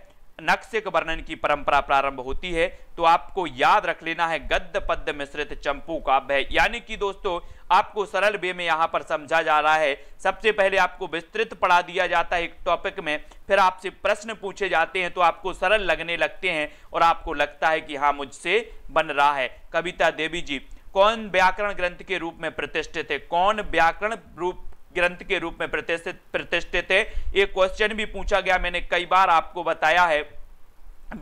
नक्सिक वर्णन की परंपरा प्रारंभ होती है। तो आपको याद रख लेना है गद्य पद्य मिश्रित चंपू काव्य है। यानी कि दोस्तों आपको सरल वे में यहां पर समझा जा रहा है। सबसे पहले आपको विस्तृत पढ़ा दिया जाता है एक टॉपिक में, फिर आपसे प्रश्न पूछे जाते हैं तो आपको सरल लगने लगते हैं और आपको लगता है कि हाँ मुझसे बन रहा है। कविता देवी जी, कौन व्याकरण ग्रंथ के रूप में प्रतिष्ठित है, कौन व्याकरण ग्रंथ के रूप में प्रतिष्ठित है, एक क्वेश्चन भी पूछा गया। मैंने कई बार आपको बताया है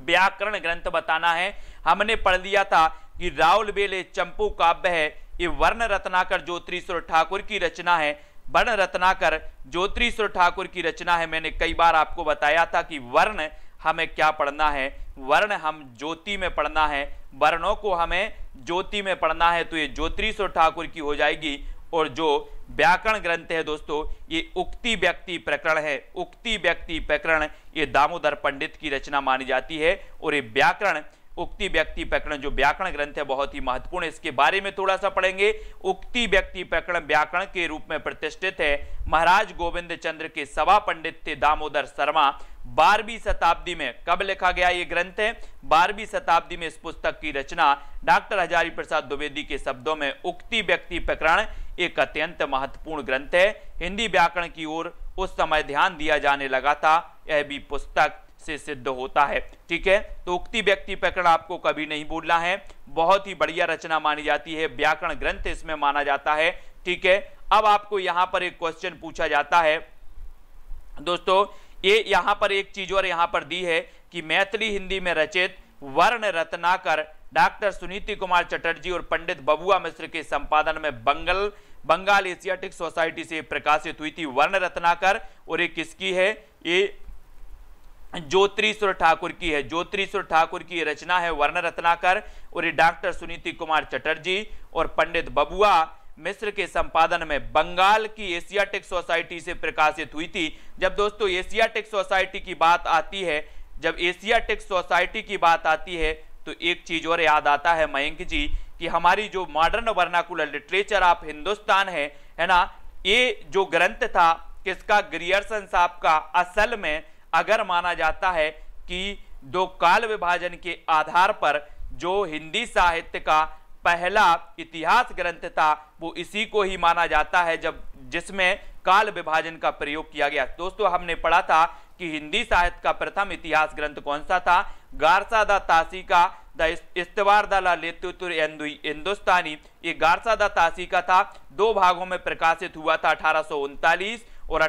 व्याकरण ग्रंथ बताना है। हमने पढ़ लिया था कि राउलवेल चंपू काव्य है, ये वर्ण रत्नाकर ज्योतिरीश्वर ठाकुर की रचना है। वर्ण रत्नाकर ज्योतिरीश्वर ठाकुर की रचना है। मैंने कई बार आपको बताया था कि वर्ण हमें क्या पढ़ना है, वर्ण हम ज्योति में पढ़ना है, वर्णों को हमें ज्योति में पढ़ना है, तो ये ज्योतिरीश्वर ठाकुर की हो जाएगी। और जो व्याकरण ग्रंथ है दोस्तों ये उक्ति व्यक्ति प्रकरण है। उक्ति व्यक्ति प्रकरण ये दामोदर पंडित की रचना मानी जाती है। और ये व्याकरण उक्ति व्यक्ति प्रकरण जो व्याकरण ग्रंथ है बहुत ही महत्वपूर्ण है, इसके बारे में थोड़ा सा पढ़ेंगे। उक्ति व्यक्ति प्रकरण व्याकरण के रूप में प्रतिष्ठित है। महाराज गोविंद चंद्र के सभा पंडित थे दामोदर शर्मा। 12वीं शताब्दी में कब लिखा गया ये ग्रंथ है, 12वीं शताब्दी में इस पुस्तक की रचना डॉक्टर हजारी प्रसाद द्विवेदी के शब्दों में उक्ति व्यक्ति प्रकरण एक अत्यंत महत्वपूर्ण ग्रंथ है। हिंदी व्याकरण की ओर उस समय ध्यान दिया जाने लगा था, यह भी पुस्तक से सिद्ध होता है। ठीक है, तो उक्ति व्यक्ति प्रकरण आपको कभी नहीं भूलना है, बहुत ही बढ़िया रचना मानी जाती है, व्याकरण ग्रंथ इसमें माना जाता है। ठीक है, अब आपको यहां पर एक क्वेश्चन पूछा जाता है दोस्तों, ये यहां पर एक चीज और यहां पर दी है कि मैथिली हिंदी में रचित वर्ण रत्नाकर डॉक्टर सुनीति कुमार चटर्जी और पंडित बबुआ मिश्र के संपादन में बंगाल एशियाटिक सोसाइटी से प्रकाशित हुई थी। वर्ण रत्नाकर और ये किसकी है, ये ज्योतिरीश्वर ठाकुर की है। ज्योतिरीश्वर ठाकुर की रचना है वर्ण रत्नाकर और ये डॉक्टर सुनीति कुमार चटर्जी और पंडित बबुआ मिश्र के संपादन में बंगाल की एशियाटिक सोसाइटी से प्रकाशित हुई थी। जब दोस्तों एशियाटिक सोसाइटी की बात आती है, जब एशियाटिक सोसाइटी की बात आती है तो एक चीज और याद आता है मयंक जी कि हमारी जो modern vernacular literature of Hindustan है ना, ये जो ग्रंथ था किसका, ग्रियर्सन साहब का। असल में अगर माना जाता है कि दो काल विभाजन के आधार पर जो हिंदी साहित्य का पहला इतिहास ग्रंथ था वो इसी को ही माना जाता है जब जिसमें काल विभाजन का प्रयोग किया गया। दोस्तों हमने पढ़ा था कि हिंदी साहित्य का प्रथम इतिहास ग्रंथ कौन सा था, गारसा दा तासी का द इस्तवार दा ला लेतुतुर हिंदुस्तानी। ये गारसा दा तासी का था, 2 भागों में प्रकाशित हुआ था 1839 और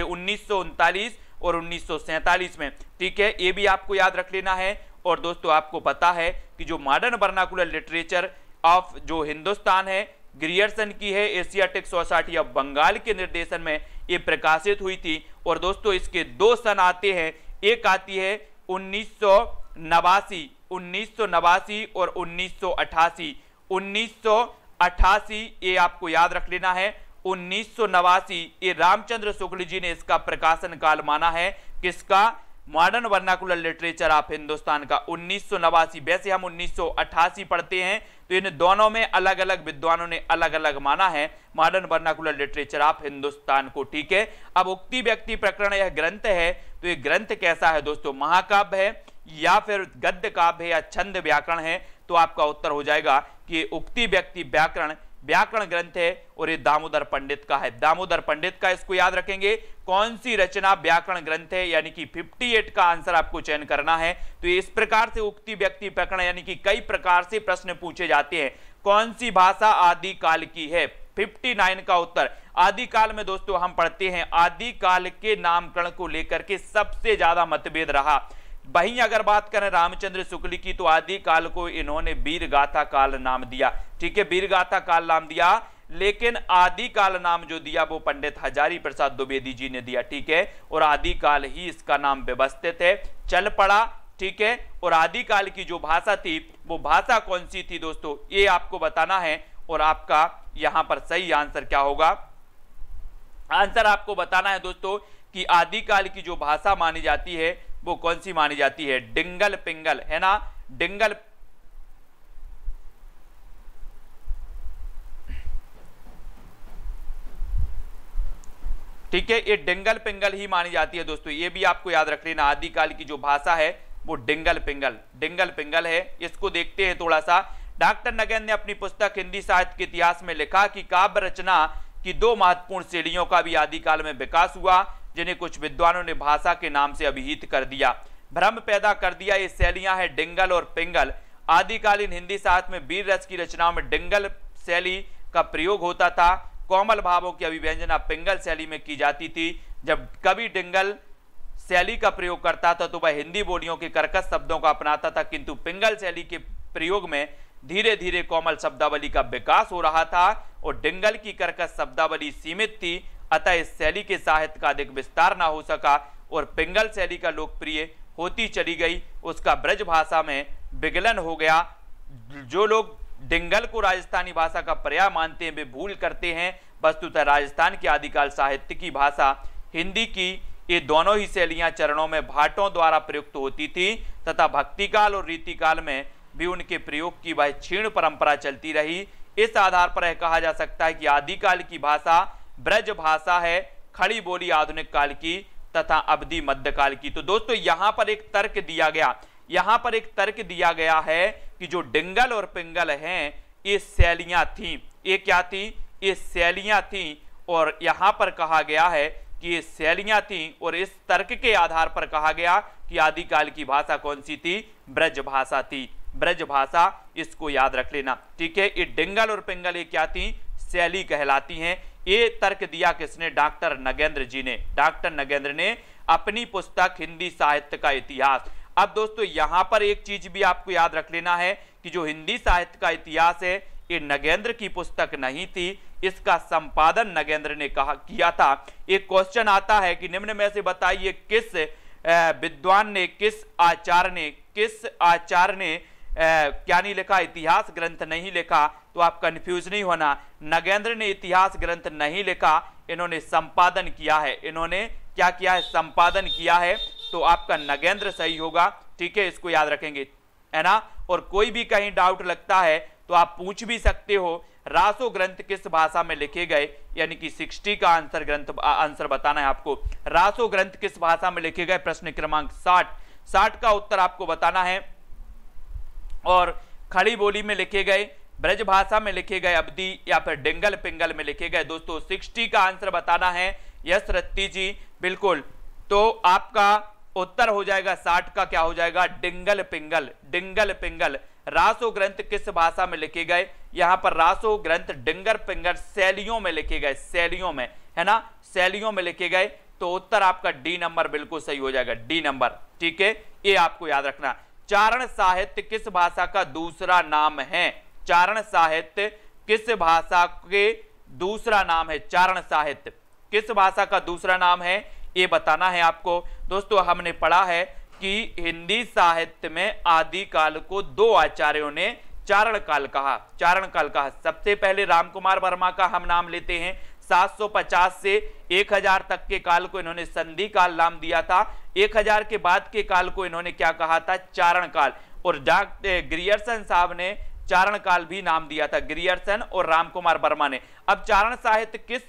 1939 और 1947 में। ठीक है, ये भी आपको याद रख लेना है। और दोस्तों आपको पता है कि जो मॉडर्न वर्नाकुलर लिटरेचर ऑफ जो हिंदुस्तान है ग्रियर्सन की है, एशियाटिक सोसाइटी ऑफ बंगाल के निर्देशन में ये प्रकाशित हुई थी। और दोस्तों इसके 2 सन आते हैं, एक आती है 1989, 1989 और 1988। 1988 ये आपको याद रख लेना है। 1989 ये रामचंद्र शुक्ल जी ने इसका प्रकाशन काल माना है। किसका? Modern vernacular literature of Hindustan का 1989। वैसे हम 1988 पढ़ते हैं, तो इन दोनों में अलग अलग विद्वानों ने अलग अलग माना है modern vernacular literature of Hindustan को। ठीक है, अब उक्ति व्यक्ति प्रकरण यह ग्रंथ है, तो ये ग्रंथ कैसा है दोस्तों? महाकाव्य है या फिर गद्य काव्य है या छंद व्याकरण है? तो आपका उत्तर हो जाएगा कि ये उक्ति व्यक्ति व्याकरण ग्रंथ है और ये दामोदर पंडित का है। दामोदर पंडित का, इसको याद रखेंगे। कौन सी रचना व्याकरण ग्रंथ है, यानी कि 58 का आंसर आपको चयन करना है। तो इस प्रकार से उक्ति व्यक्ति प्रकरण यानी कि कई प्रकार से प्रश्न पूछे जाते हैं। कौन सी भाषा आदि काल की है? 59 का उत्तर। आदि काल में दोस्तों हम पढ़ते हैं आदि काल के नामकरण को लेकर के सबसे ज्यादा मतभेद रहा। वहीं अगर बात करें रामचंद्र शुक्ल की, तो आदि काल को इन्होंने वीर गाथा काल नाम दिया। ठीक है, वीर गाथा काल नाम दिया, लेकिन आदि काल नाम जो दिया वो पंडित हजारी प्रसाद द्विवेदी जी ने दिया। ठीक है, और आदि काल ही इसका नाम व्यवस्थित है, चल पड़ा। ठीक है, और आदि काल की जो भाषा थी वो भाषा कौन सी थी दोस्तों, ये आपको बताना है। और आपका यहां पर सही आंसर क्या होगा? आंसर आपको बताना है दोस्तों कि आदि काल की जो भाषा मानी जाती है वो कौन सी मानी जाती है? डिंगल पिंगल, है ना? डिंगल ठीक है, ये डिंगल पिंगल ही मानी जाती है दोस्तों। ये भी आपको याद रख लेना, आदिकाल की जो भाषा है वो डिंगल पिंगल है। इसको देखते हैं थोड़ा सा। डॉक्टर नगेंद्र ने अपनी पुस्तक हिंदी साहित्य के इतिहास में लिखा कि काव्य रचना की दो महत्वपूर्ण शैलियों का भी आदिकाल में विकास हुआ, जिन्हें कुछ विद्वानों ने भाषा के नाम से अभिहित कर दिया, भ्रम पैदा कर दिया। ये शैलियां हैं डिंगल और पिंगल। आदिकालीन हिंदी साहित्य में वीर रस की रचनाओं में डिंगल शैली का प्रयोग होता था। कोमल भावों की अभिव्यंजना पिंगल शैली में की जाती थी। जब कवि डिंगल शैली का प्रयोग करता था तो वह हिंदी बोलियों के कर्कश शब्दों का अपनाता था, किंतु पिंगल शैली के प्रयोग में धीरे धीरे कोमल शब्दावली का विकास हो रहा था और डिंगल की कर्कश शब्दावली सीमित थी। अतः इस शैली के साहित्य का अधिक विस्तार ना हो सका और पिंगल शैली का लोकप्रिय होती चली गई, उसका ब्रज भाषा में विगलन हो गया। जो लोग डिंगल को राजस्थानी भाषा का पर्याय मानते हैं वे भूल करते हैं। वस्तुतः राजस्थान की आदिकाल साहित्य की भाषा हिंदी की ये दोनों ही शैलियां चरणों में भाटों द्वारा प्रयुक्त होती थी तथा भक्तिकाल और रीतिकाल में भी उनके प्रयोग की वह क्षीण परंपरा चलती रही। इस आधार पर यह कहा जा सकता है कि आदिकाल की भाषा ब्रज भाषा है, खड़ी बोली आधुनिक काल की तथा अवधि मध्यकाल की। तो दोस्तों यहां पर एक तर्क दिया गया है कि जो डिंगल और पिंगल हैं ये शैलियां थीं। ये क्या थी? ये शैलियां थीं और यहां पर कहा गया है कि ये शैलियां थीं और इस तर्क के आधार पर कहा गया कि आदिकाल की भाषा कौन सी थी? ब्रज भाषा थी। ब्रज भाषा, इसको याद रख लेना। ठीक है, ये डिंगल और पिंगल ये क्या थी? शैली कहलाती हैं। ये तर्क दिया किसने? डॉक्टर नगेंद्र जी ने। डॉक्टर नगेंद्र ने अपनी पुस्तक हिंदी साहित्य का इतिहास। अब दोस्तों यहां पर एक चीज भी आपको याद रख लेना है कि जो हिंदी साहित्य का इतिहास है ये नगेंद्र की पुस्तक नहीं थी, इसका संपादन नगेंद्र ने किया था। एक क्वेश्चन आता है कि निम्न में से बताइए किस विद्वान ने, किस आचार्य ने क्या नहीं लिखा? इतिहास ग्रंथ नहीं लिखा। तो आप कंफ्यूज नहीं होना, नगेंद्र ने इतिहास ग्रंथ नहीं लिखा, इन्होंने संपादन किया है। इन्होंने क्या किया है? संपादन किया है। तो आपका नगेंद्र सही होगा। ठीक है, इसको याद रखेंगे, है ना? और कोई भी कहीं डाउट लगता है तो आप पूछ भी सकते हो रासो ग्रंथ किस भाषा में लिखे गए, यानी कि 60 का आंसर बताना है आपको। रासो ग्रंथ किस भाषा में लिखे गए? प्रश्न क्रमांक 60 का उत्तर आपको बताना है। और खड़ी बोली में लिखे गए, ब्रज भाषा में लिखे गए, अवधि या फिर डिंगल पिंगल में लिखे गए। दोस्तों 60 का आंसर बताना है। यस रत्ती जी, बिल्कुल। तो आपका उत्तर हो जाएगा 60 का क्या हो जाएगा? डिंगल पिंगल। रासो ग्रंथ किस भाषा में लिखे गए? यहां पर रासो ग्रंथ डिंगर पिंगर शैलियों में लिखे गए, शैलियों में, है ना? शैलियों में लिखे गए। तो उत्तर आपका डी नंबर बिल्कुल सही हो जाएगा, डी नंबर। ठीक है, ये आपको याद रखना। चारण साहित्य किस भाषा का दूसरा नाम है? चारण साहित्य किस भाषा के दूसरा नाम है? चारण साहित्य किस भाषा का दूसरा नाम है? ये बताना है आपको। दोस्तों हमने पढ़ा है कि हिंदी साहित्य में आदि काल को दो आचार्यों ने चारण काल कहा। चारण काल कहा। सबसे पहले रामकुमार वर्मा का हम नाम लेते हैं। 750 से 1000 तक के काल को इन्होंने संधि काल नाम दिया था। 1000 के बाद के काल को इन्होंने क्या कहा था? चारण काल। और ग्रियर्सन साहब ने चारण काल भी नाम दिया था, ग्रियर्सन और रामकुमार वर्मा ने। अब चारण साहित्य किस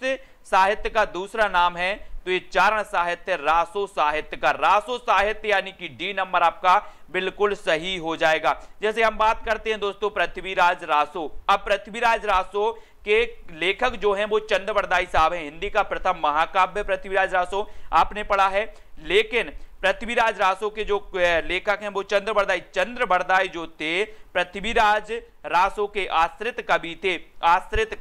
साहित्य का दूसरा नाम है? तो ये चारण साहित्य रासो साहित्य का। रासो साहित्य यानी कि डी नंबर आपका बिल्कुल सही हो जाएगा। जैसे हम बात करते हैं दोस्तों पृथ्वीराज रासो। अब पृथ्वीराज रासो के लेखक जो हैं वो चंद्रबरदाई साहब हैं। हिंदी का प्रथम महाकाव्य पृथ्वीराज रासो आपने पढ़ा है, लेकिन पृथ्वीराज रासो के जो लेखक हैं वो चंद्रबरदाई जो थे पृथ्वीराज रासो के आश्रित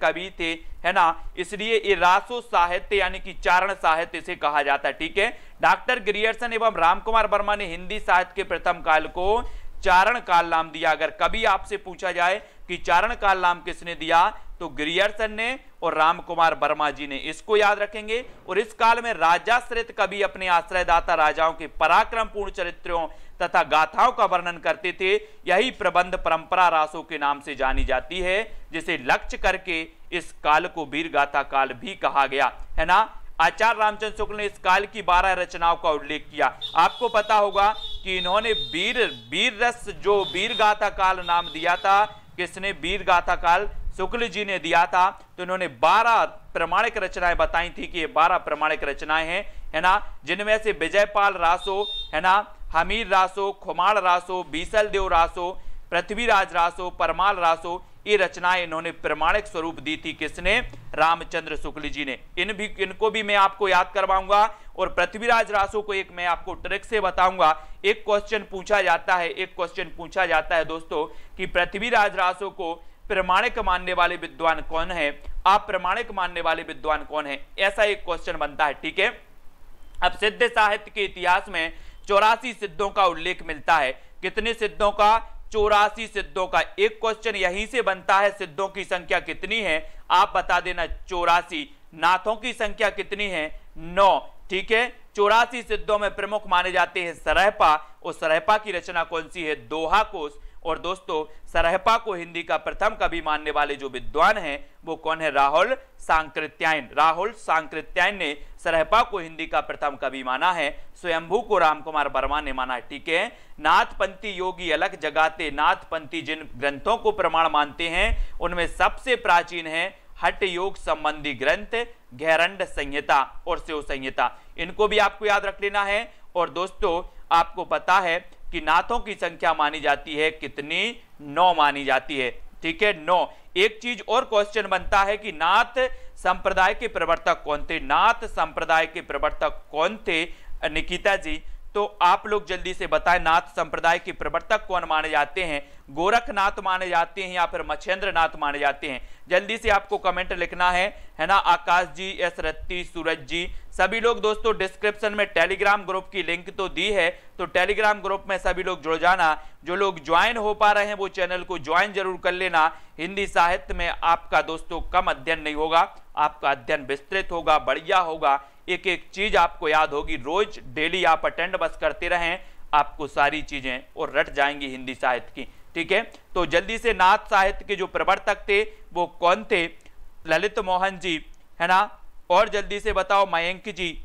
कवि थे, है ना। इसलिए ये रासो साहित्य यानी कि चारण साहित्य से कहा जाता है। ठीक है। डॉक्टर ग्रियर्सन एवं रामकुमार वर्मा ने हिंदी साहित्य के प्रथम काल को चारण काल नाम दिया। अगर कभी आपसे पूछा जाए कि चारण काल नाम किसने दिया, तो ग्रियर्सन ने और रामकुमार वर्मा जी ने। इसको याद रखेंगे। और इस काल में राजाश्रित कवि अपने आश्रयदाता राजाओं के पराक्रमपूर्ण चरित्रों तथा गाथाओं का वर्णन करते थे। यही प्रबंध परंपरा रासो के नाम से जानी जाती है, जिसे लक्ष्य करके इस काल को वीर गाथा काल भी कहा गया, है ना। आचार्य रामचंद्र शुक्ल ने इस काल की 12 रचनाओं का उल्लेख किया। आपको पता होगा कि इन्होंने वीर रस जो वीर गाथा काल नाम दिया था, किसने? वीर गाथा काल शुक्ल जी ने दिया था। तो इन्होंने 12 प्रमाणिक रचनाएं बताई थी कि ये 12 प्रमाणिक रचनाएं हैं, है ना, जिनमें से विजयपाल रासो, है ना, हमीर रासो, खुमाड़ रासो, बीसल देव रासो, पृथ्वीराज रासो, परमाल रासो, ये रचनाएं इन्होंने प्रमाणिक स्वरूप दी थी। किसने? रामचंद्र शुक्ल जी ने। इनको भी मैं आपको याद करवाऊंगा। और पृथ्वीराज रासो को एक मैं आपको ट्रिक से बताऊंगा। एक क्वेश्चन पूछा जाता है दोस्तों कि पृथ्वीराज रासो को प्रमाणिक मानने वाले विद्वान कौन है, अप्रमाणिक मानने वाले विद्वान कौन है, ऐसा एक क्वेश्चन बनता है। ठीक है। अब सिद्ध साहित्य के इतिहास में 84 सिद्धों का उल्लेख मिलता है। कितने सिद्धों का? 84 सिद्धों का। एक क्वेश्चन यहीं से बनता है, सिद्धों की संख्या कितनी है? आप बता देना 84। नाथों की संख्या कितनी है? 9। ठीक है। 84 सिद्धों में प्रमुख माने जाते हैं सरहपा। और सरहपा की रचना कौन सी है? दोहा कोश। और दोस्तों सरहपा को हिंदी का प्रथम कवि मानने वाले जो विद्वान हैं वो कौन है? राहुल सांकृत्यायन। राहुल सांकृत्यायन ने सरहपा को हिंदी का प्रथम कवि माना है। स्वयंभू को रामकुमार वर्मा ने माना है। ठीक है। नाथपंथी योगी अलग जगाते। नाथपंथी जिन ग्रंथों को प्रमाण मानते हैं उनमें सबसे प्राचीन है हठ योग संबंधी ग्रंथ घेरंड संहिता और शिव संहिता। इनको भी आपको याद रख लेना है। और दोस्तों आपको पता है कि नाथों की संख्या मानी जाती है कितनी? 9 मानी जाती है। ठीक है, 9। एक चीज और क्वेश्चन बनता है कि नाथ संप्रदाय के प्रवर्तक कौन थे? नाथ संप्रदाय के प्रवर्तक कौन थे निकिता जी? तो आप लोग जल्दी से बताएं, नाथ संप्रदाय के प्रवर्तक कौन माने जाते हैं? गोरखनाथ माने जाते हैं या फिर मच्छेंद्र नाथ माने जाते हैं? जल्दी से आपको कमेंट लिखना है ना। आकाश जी, एस रत्ती, सूरज जी, सभी लोग दोस्तों डिस्क्रिप्शन में टेलीग्राम ग्रुप की लिंक तो दी है, तो टेलीग्राम ग्रुप में सभी लोग जुड़ जाना। जो लोग ज्वाइन हो पा रहे हैं वो चैनल को ज्वाइन जरूर कर लेना। हिंदी साहित्य में आपका दोस्तों कम अध्ययन नहीं होगा, आपका अध्ययन विस्तृत होगा, बढ़िया होगा। एक एक चीज आपको याद होगी। रोज डेली आप अटेंड बस करते रहें, आपको सारी चीजें और रट जाएंगी हिंदी साहित्य की। ठीक है। तो जल्दी से नाथ साहित्य के जो प्रवर्तक थे वो कौन थे? ललित मोहन जी, है ना। और जल्दी से बताओ मयंक जी।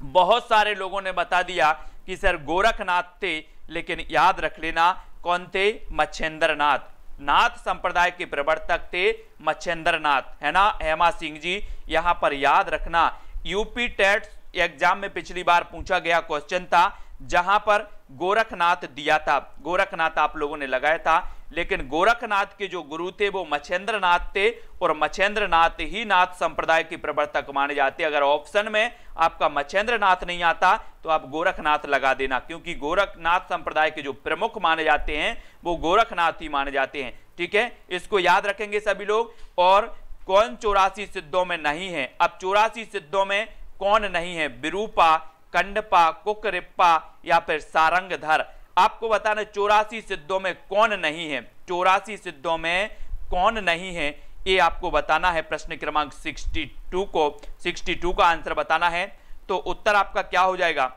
बहुत सारे लोगों ने बता दिया कि सर गोरखनाथ थे, लेकिन याद रख लेना कौन थे? मच्छेंद्र नाथ। नाथ संप्रदाय के प्रवर्तक थे मच्छेंद्र नाथ, है ना। हेमा सिंह जी, यहां पर याद रखना यूपी टेट एग्जाम में पिछली बार पूछा गया क्वेश्चन था जहां पर गोरखनाथ दिया था। गोरखनाथ आप लोगों ने लगाया था, लेकिन गोरखनाथ के जो गुरु थे वो मच्छेंद्र नाथ थे और मच्छेंद्र नाथ ही नाथ संप्रदाय के प्रवर्तक माने जाते। अगर ऑप्शन में आपका मच्छेंद्र नाथ नहीं आता तो आप गोरखनाथ लगा देना, क्योंकि गोरखनाथ संप्रदाय के जो प्रमुख माने जाते हैं वो गोरखनाथ ही माने जाते हैं। ठीक है, इसको याद रखेंगे सभी लोग। और कौन 84 सिद्धों में नहीं है? अब 84 सिद्धों में कौन नहीं है? विरूपा, कंडपा, कुकरिप्पा या फिर सारंगधर। आपको बताना 84 सिद्धों में कौन नहीं है? 84 सिद्धों में कौन नहीं है ये आपको बताना है। प्रश्न क्रमांक 62 का आंसर बताना है। तो उत्तर आपका क्या हो जाएगा?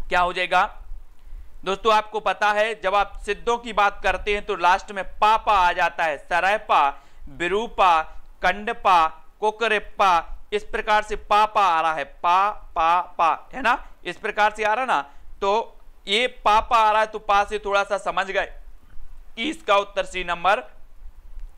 क्या हो जाएगा? दोस्तों आपको पता है जब आप सिद्धों की बात करते हैं तो लास्ट में पापा आ जाता है, सरायपा, विरूपा, कंडपा, कोकरेप्पा, इस प्रकार से पापा आ रहा है, पा है ना, इस प्रकार से आ रहा ना। तो ये पापा आ रहा है तो पा से थोड़ा सा समझ गए कि इसका उत्तर सी नंबर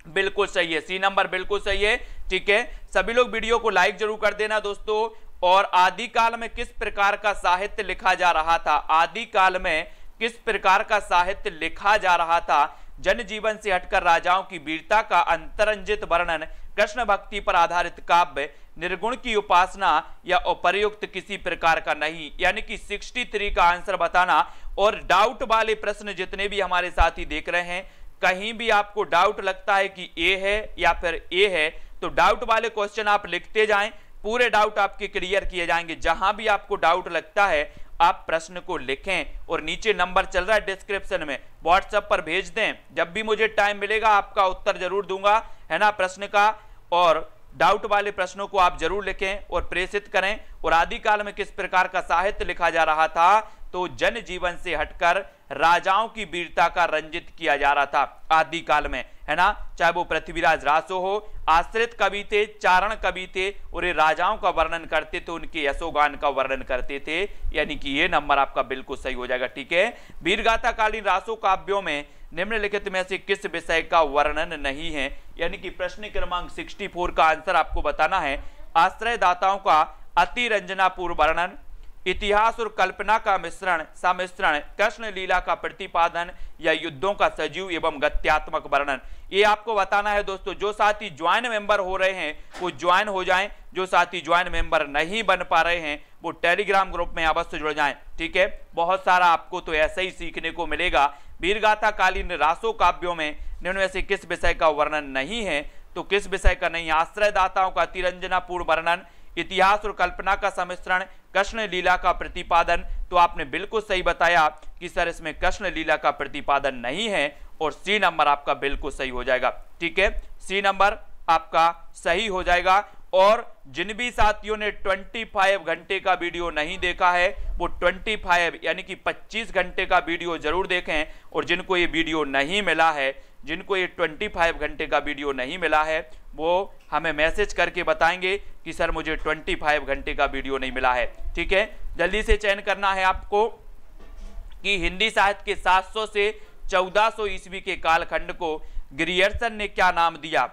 बिल्कुल सही है, सी नंबर बिल्कुल सही है। ठीक है, सभी लोग वीडियो को लाइक जरूर कर देना दोस्तों। और आदिकाल में किस प्रकार का साहित्य लिखा जा रहा था, आदिकाल में किस प्रकार का साहित्य लिखा जा रहा था? जनजीवन से हटकर राजाओं की वीरता का अंतरंजित वर्णन, कृष्ण भक्ति पर आधारित काव्य, निर्गुण की उपासना या उपर्युक्त किसी प्रकार का नहीं। यानी कि 63 का आंसर बताना। और डाउट वाले प्रश्न जितने भी हमारे साथी देख रहे हैं, कहीं भी आपको डाउट लगता है कि ए है या फिर ए है, तो डाउट वाले क्वेश्चन आप लिखते जाएं, पूरे डाउट आपके क्लियर किए जाएंगे। जहां भी आपको डाउट लगता है आप प्रश्न को लिखें और नीचे नंबर चल रहा है डिस्क्रिप्शन में, व्हाट्सएप पर भेज दें। जब भी मुझे टाइम मिलेगा आपका उत्तर जरूर दूंगा, है ना, प्रश्न का। और डाउट वाले प्रश्नों को आप जरूर लिखें और प्रेषित करें। और आदिकाल में किस प्रकार का साहित्य लिखा जा रहा था? तो जन जीवन से हटकर राजाओं की वीरता का रंजित किया जा रहा था आदिकाल में, है ना। चाहे वो पृथ्वीराज रासो हो, आश्रित कवि थे, चारण कवि थे, और ये राजाओं का वर्णन करते थे, उनके यशोगान का वर्णन करते थे। यानी कि ये नंबर आपका बिल्कुल सही हो जाएगा। ठीक है, वीरगाथा कालीन रासो काव्यों में निम्नलिखित में से किस विषय का वर्णन नहीं है? यानी कि प्रश्न क्रमांक 64 का आंसर आपको बताना है। आश्रयदाताओं का अतिरंजनापूर्ण वर्णन, इतिहास और कल्पना का मिश्रण सम्मिश्रण, कृष्ण लीला का प्रतिपादन या युद्धों का सजीव एवं गत्यात्मक वर्णन। ये आपको बताना है दोस्तों। जो साथी ज्वाइन मेंबर हो रहे हैं वो ज्वाइन हो जाएं, जो साथी ज्वाइन मेंबर नहीं बन पा रहे हैं वो टेलीग्राम ग्रुप में अवश्य जुड़ जाएं। ठीक है, बहुत सारा आपको तो ऐसे ही सीखने को मिलेगा। वीरगाथा कालीन रासो काव्यों में निम्न में से किस विषय का वर्णन नहीं है? तो किस विषय का नहीं? आश्रयदाताओं का अतिरंजनापूर्ण वर्णन, इतिहास और कल्पना का सम्मिश्रण, कृष्ण लीला का प्रतिपादन। तो आपने बिल्कुल सही बताया कि सर इसमें कृष्ण लीला का प्रतिपादन नहीं है, और सी नंबर आपका बिल्कुल सही हो जाएगा। ठीक है, सी नंबर आपका सही हो जाएगा। और जिन भी साथियों ने 25 घंटे का वीडियो नहीं देखा है वो 25 यानी कि 25 घंटे का वीडियो जरूर देखें। और जिनको ये वीडियो नहीं मिला है, जिनको ये 25 घंटे का वीडियो नहीं मिला है, वो हमें मैसेज करके बताएंगे कि सर मुझे 25 घंटे का वीडियो नहीं मिला है। ठीक है, जल्दी से चयन करना है आपको कि हिंदी साहित्य के 700 से 1400 ईस्वी के कालखंड को ग्रियर्सन ने क्या नाम दिया?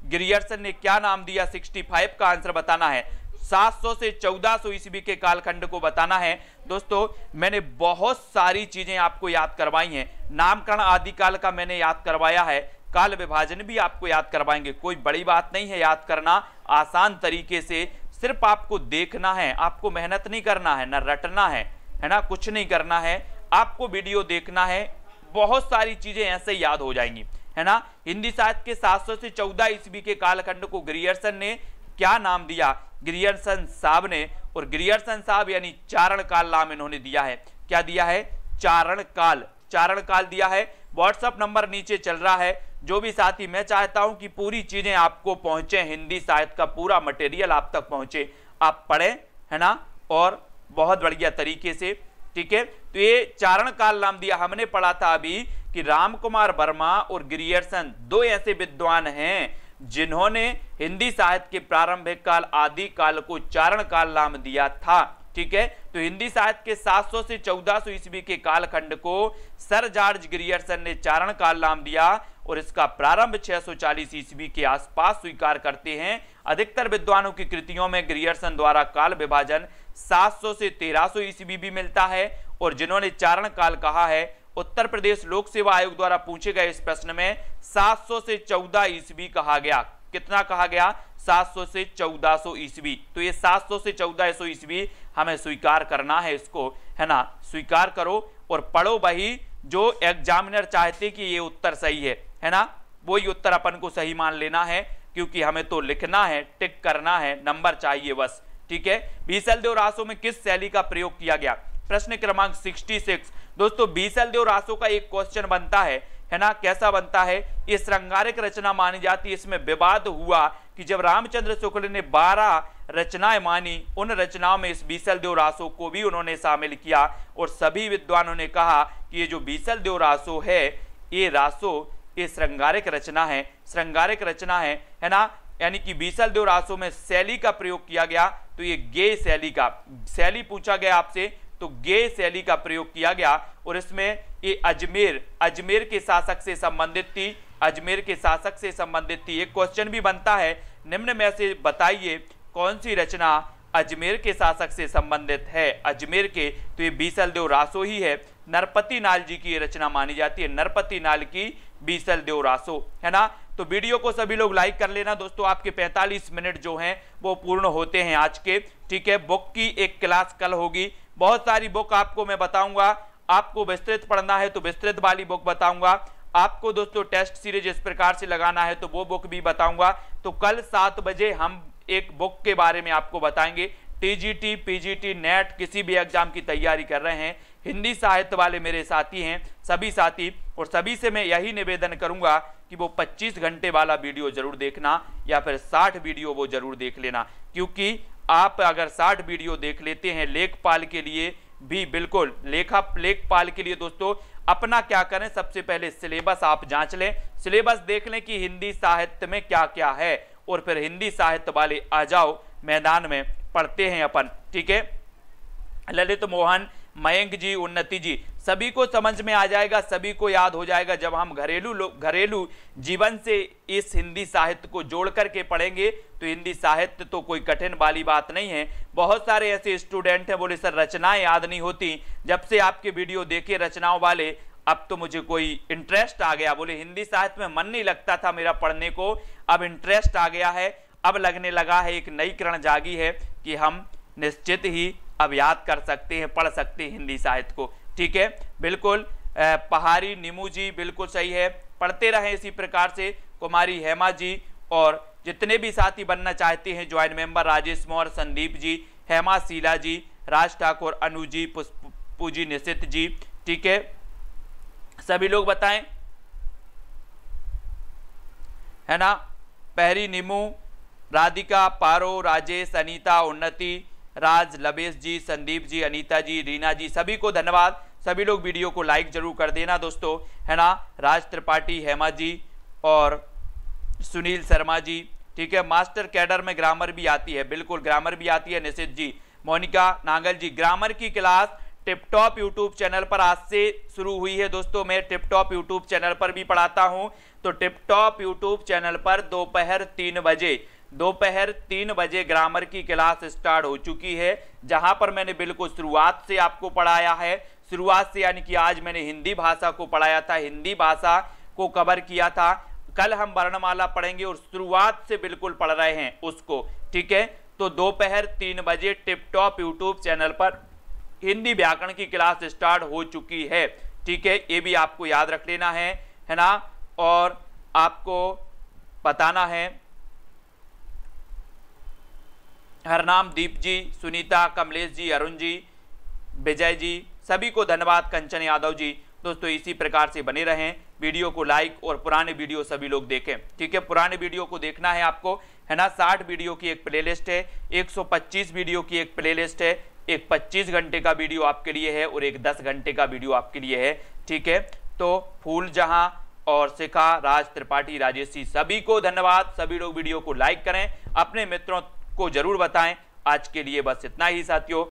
ग्रियर्सन ने क्या नाम दिया? 65 का आंसर बताना है। 700 से 1400 ईस्वी के कालखंड को बताना है। दोस्तों मैंने बहुत सारी चीजें आपको याद करवाई हैं। नामकरण आदिकाल का मैंने याद करवाया है, काल विभाजन भी आपको याद करवाएंगे। कोई बड़ी बात नहीं है याद करना, आसान तरीके से सिर्फ आपको देखना है, आपको मेहनत नहीं करना है, ना रटना है ना, कुछ नहीं करना है, आपको वीडियो देखना है। बहुत सारी चीजें ऐसे याद हो जाएंगी, है ना। हिंदी साहित्य के 700 से 14 ईस्वी के कालखंड को ग्रियर्सन ने क्या नाम दिया? ग्रियर्सन साहब ने। और ग्रियर्सन साहब यानी चारण काल नाम इन्होंने दिया है। क्या दिया है? चारण काल, चारण काल दिया है। व्हाट्सएप नंबर नीचे चल रहा है। जो भी साथी, मैं चाहता हूं कि पूरी चीजें आपको पहुंचे, हिंदी साहित्य का पूरा मटेरियल आप तक पहुंचे, आप पढ़ें, है ना, और बहुत बढ़िया तरीके से। ठीक है, तो ये चारण काल नाम दिया। हमने पढ़ा था अभी कि राम कुमार वर्मा और ग्रियर्सन दो ऐसे विद्वान हैं जिन्होंने हिंदी साहित्य के प्रारंभिक काल आदि काल को चारण काल नाम दिया था। ठीक है, तो हिंदी साहित्य के 700 से 1400 ईस्वी के कालखंड को सर जॉर्ज ग्रियर्सन ने चारण काल नाम दिया, और इसका प्रारंभ 640 ईस्वी के आसपास स्वीकार करते हैं। अधिकतर विद्वानों की कृतियों में ग्रियर्सन द्वारा काल विभाजन 700 से 1300 ईस्वी भी मिलता है। और जिन्होंने चारण काल कहा है, उत्तर प्रदेश लोक सेवा आयोग द्वारा पूछे गए इस प्रश्न में 700 से 14 ईस्वी कहा गया। कितना कहा गया? 700 से 1400 ईस्वी। तो ये 700 से 1400 ईस्वी हमें स्वीकार करना है, इसको, है ना, स्वीकार करो और पढ़ो वही जो एग्जामिनर चाहते कि ये उत्तर सही है ना, वही उत्तर अपन को सही मान लेना है, क्योंकि हमें तो लिखना है, टिक करना है, नंबर चाहिए बस। ठीक है, बीसलदेव रासो में किस शैली का प्रयोग किया गया? प्रश्न क्रमांक 66। दोस्तों बीसलदेव रासो का एक क्वेश्चन बनता है ना, कैसा बनता है? ये श्रृंगारिक रचना मानी जाती है। इसमें विवाद हुआ कि जब रामचंद्र शुक्ल ने 12 रचनाएं मानी, उन रचनाओं में इस बीसलदेव रासो को भी उन्होंने शामिल किया और सभी विद्वानों ने कहा कि ये जो बीसलदेव रासो है, ये रासो ये श्रृंगारिक रचना है, श्रृंगारिक रचना है ना। यानी कि बीसलदेव रासो में शैली का प्रयोग किया गया, तो ये गेय शैली का, शैली पूछा गया आपसे तो गेय शैली का प्रयोग किया गया। और इसमें ये अजमेर के शासक से संबंधित थी, अजमेर के शासक से संबंधित थी। एक क्वेश्चन भी बनता है, निम्न में से बताइए कौन सी रचना अजमेर के शासक से संबंधित है, अजमेर के, तो ये बीसलदेव रासो ही है। नरपति नाल जी की ये रचना मानी जाती है, नरपति नाल की बीसलदेव रासो, है ना। तो वीडियो को सभी लोग लाइक कर लेना दोस्तों, आपके 45 मिनट जो हैं वो पूर्ण होते हैं आज के, ठीक है। बुक की एक क्लास कल होगी, बहुत सारी बुक आपको मैं बताऊंगा, आपको विस्तृत पढ़ना है तो विस्तृत वाली बुक बताऊंगा, आपको दोस्तों टेस्ट सीरीज इस प्रकार से लगाना है तो वो बुक भी बताऊंगा। तो कल 7 बजे हम एक बुक के बारे में आपको बताएंगे। टीजीटी, पीजीटी, नेट किसी भी एग्जाम की तैयारी कर रहे हैं, हिंदी साहित्य वाले मेरे साथी हैं, सभी साथी, और सभी से मैं यही निवेदन करूंगा कि वो 25 घंटे वाला वीडियो जरूर देखना या फिर 60 वीडियो वो जरूर देख लेना, क्योंकि आप अगर 60 वीडियो देख लेते हैं लेखपाल के लिए भी, बिल्कुल लेखपाल के लिए दोस्तों अपना क्या करें, सबसे पहले सिलेबस आप जांच लें, सिलेबस देख लें कि हिंदी साहित्य में क्या क्या है, और फिर हिंदी साहित्य वाले आ जाओ मैदान में, पढ़ते हैं अपन, ठीक है। ललित मोहन, मयंक जी, उन्नति जी, सभी को समझ में आ जाएगा, सभी को याद हो जाएगा जब हम घरेलू जीवन से इस हिंदी साहित्य को जोड़ करके पढ़ेंगे। तो हिंदी साहित्य तो कोई कठिन वाली बात नहीं है। बहुत सारे ऐसे स्टूडेंट हैं बोले सर रचनाएं याद नहीं होती, जब से आपके वीडियो देखे रचनाओं वाले अब तो मुझे कोई इंटरेस्ट आ गया, बोले हिंदी साहित्य में मन नहीं लगता था मेरा पढ़ने को, अब इंटरेस्ट आ गया है, अब लगने लगा है, एक नई किरण जागी है कि हम निश्चित ही अब याद कर सकते हैं, पढ़ सकते हैं हिंदी साहित्य को, ठीक है। बिल्कुल पहाड़ी नीमू जी बिल्कुल सही है, पढ़ते रहें इसी प्रकार से। कुमारी हेमा जी और जितने भी साथी बनना चाहते हैं ज्वाइंट मेंबर, राजेश मौर्य, संदीप जी, हेमा शीला जी, राज ठाकुर, अनु जी, पुष्पू जी, निशित जी, ठीक है, सभी लोग बताएं, है ना। पहरी नीमू, राधिका, पारो, राजेश, अनीता, उन्नति, राज, लबेश जी, संदीप जी, अनीता जी, रीना जी, सभी को धन्यवाद। सभी लोग वीडियो को लाइक जरूर कर देना दोस्तों, है ना। राज त्रिपाठी, हेमा जी और सुनील शर्मा जी, ठीक है। मास्टर कैडर में ग्रामर भी आती है, बिल्कुल ग्रामर भी आती है, निशित जी, मोनिका नांगल जी। ग्रामर की क्लास टिपटॉप यूट्यूब चैनल पर आज से शुरू हुई है दोस्तों, मैं टिपटॉप यूट्यूब चैनल पर भी पढ़ाता हूं। तो टिपटॉप यूट्यूब चैनल पर दोपहर 3 बजे ग्रामर की क्लास स्टार्ट हो चुकी है, जहां पर मैंने बिल्कुल शुरुआत से आपको पढ़ाया है, शुरुआत से, यानी कि आज मैंने हिंदी भाषा को पढ़ाया था, हिंदी भाषा को कवर किया था। कल हम वर्णमाला पढ़ेंगे और शुरुआत से बिल्कुल पढ़ रहे हैं उसको, ठीक है। तो दोपहर 3 बजे टिपटॉप यूट्यूब चैनल पर हिंदी व्याकरण की क्लास स्टार्ट हो चुकी है, ठीक है, ये भी आपको याद रख लेना है ना। और आपको बताना है, हरनाम, दीप जी, सुनीता, कमलेश जी, अरुण जी, विजय जी, सभी को धन्यवाद, कंचन यादव जी। दोस्तों इसी प्रकार से बने रहें, वीडियो को लाइक और पुराने वीडियो सभी लोग देखें, ठीक है। पुराने वीडियो को देखना है आपको, है ना। 60 वीडियो की एक प्लेलिस्ट है, 125 वीडियो की एक प्लेलिस्ट है, एक 25 घंटे का वीडियो आपके लिए है और एक 10 घंटे का वीडियो आपके लिए है, ठीक है। तो फूल जहां और शिखा, राज त्रिपाठी, राजेश जी, सभी को धन्यवाद। सभी लोग वीडियो को लाइक करें, अपने मित्रों को जरूर बताएं। आज के लिए बस इतना ही साथियों,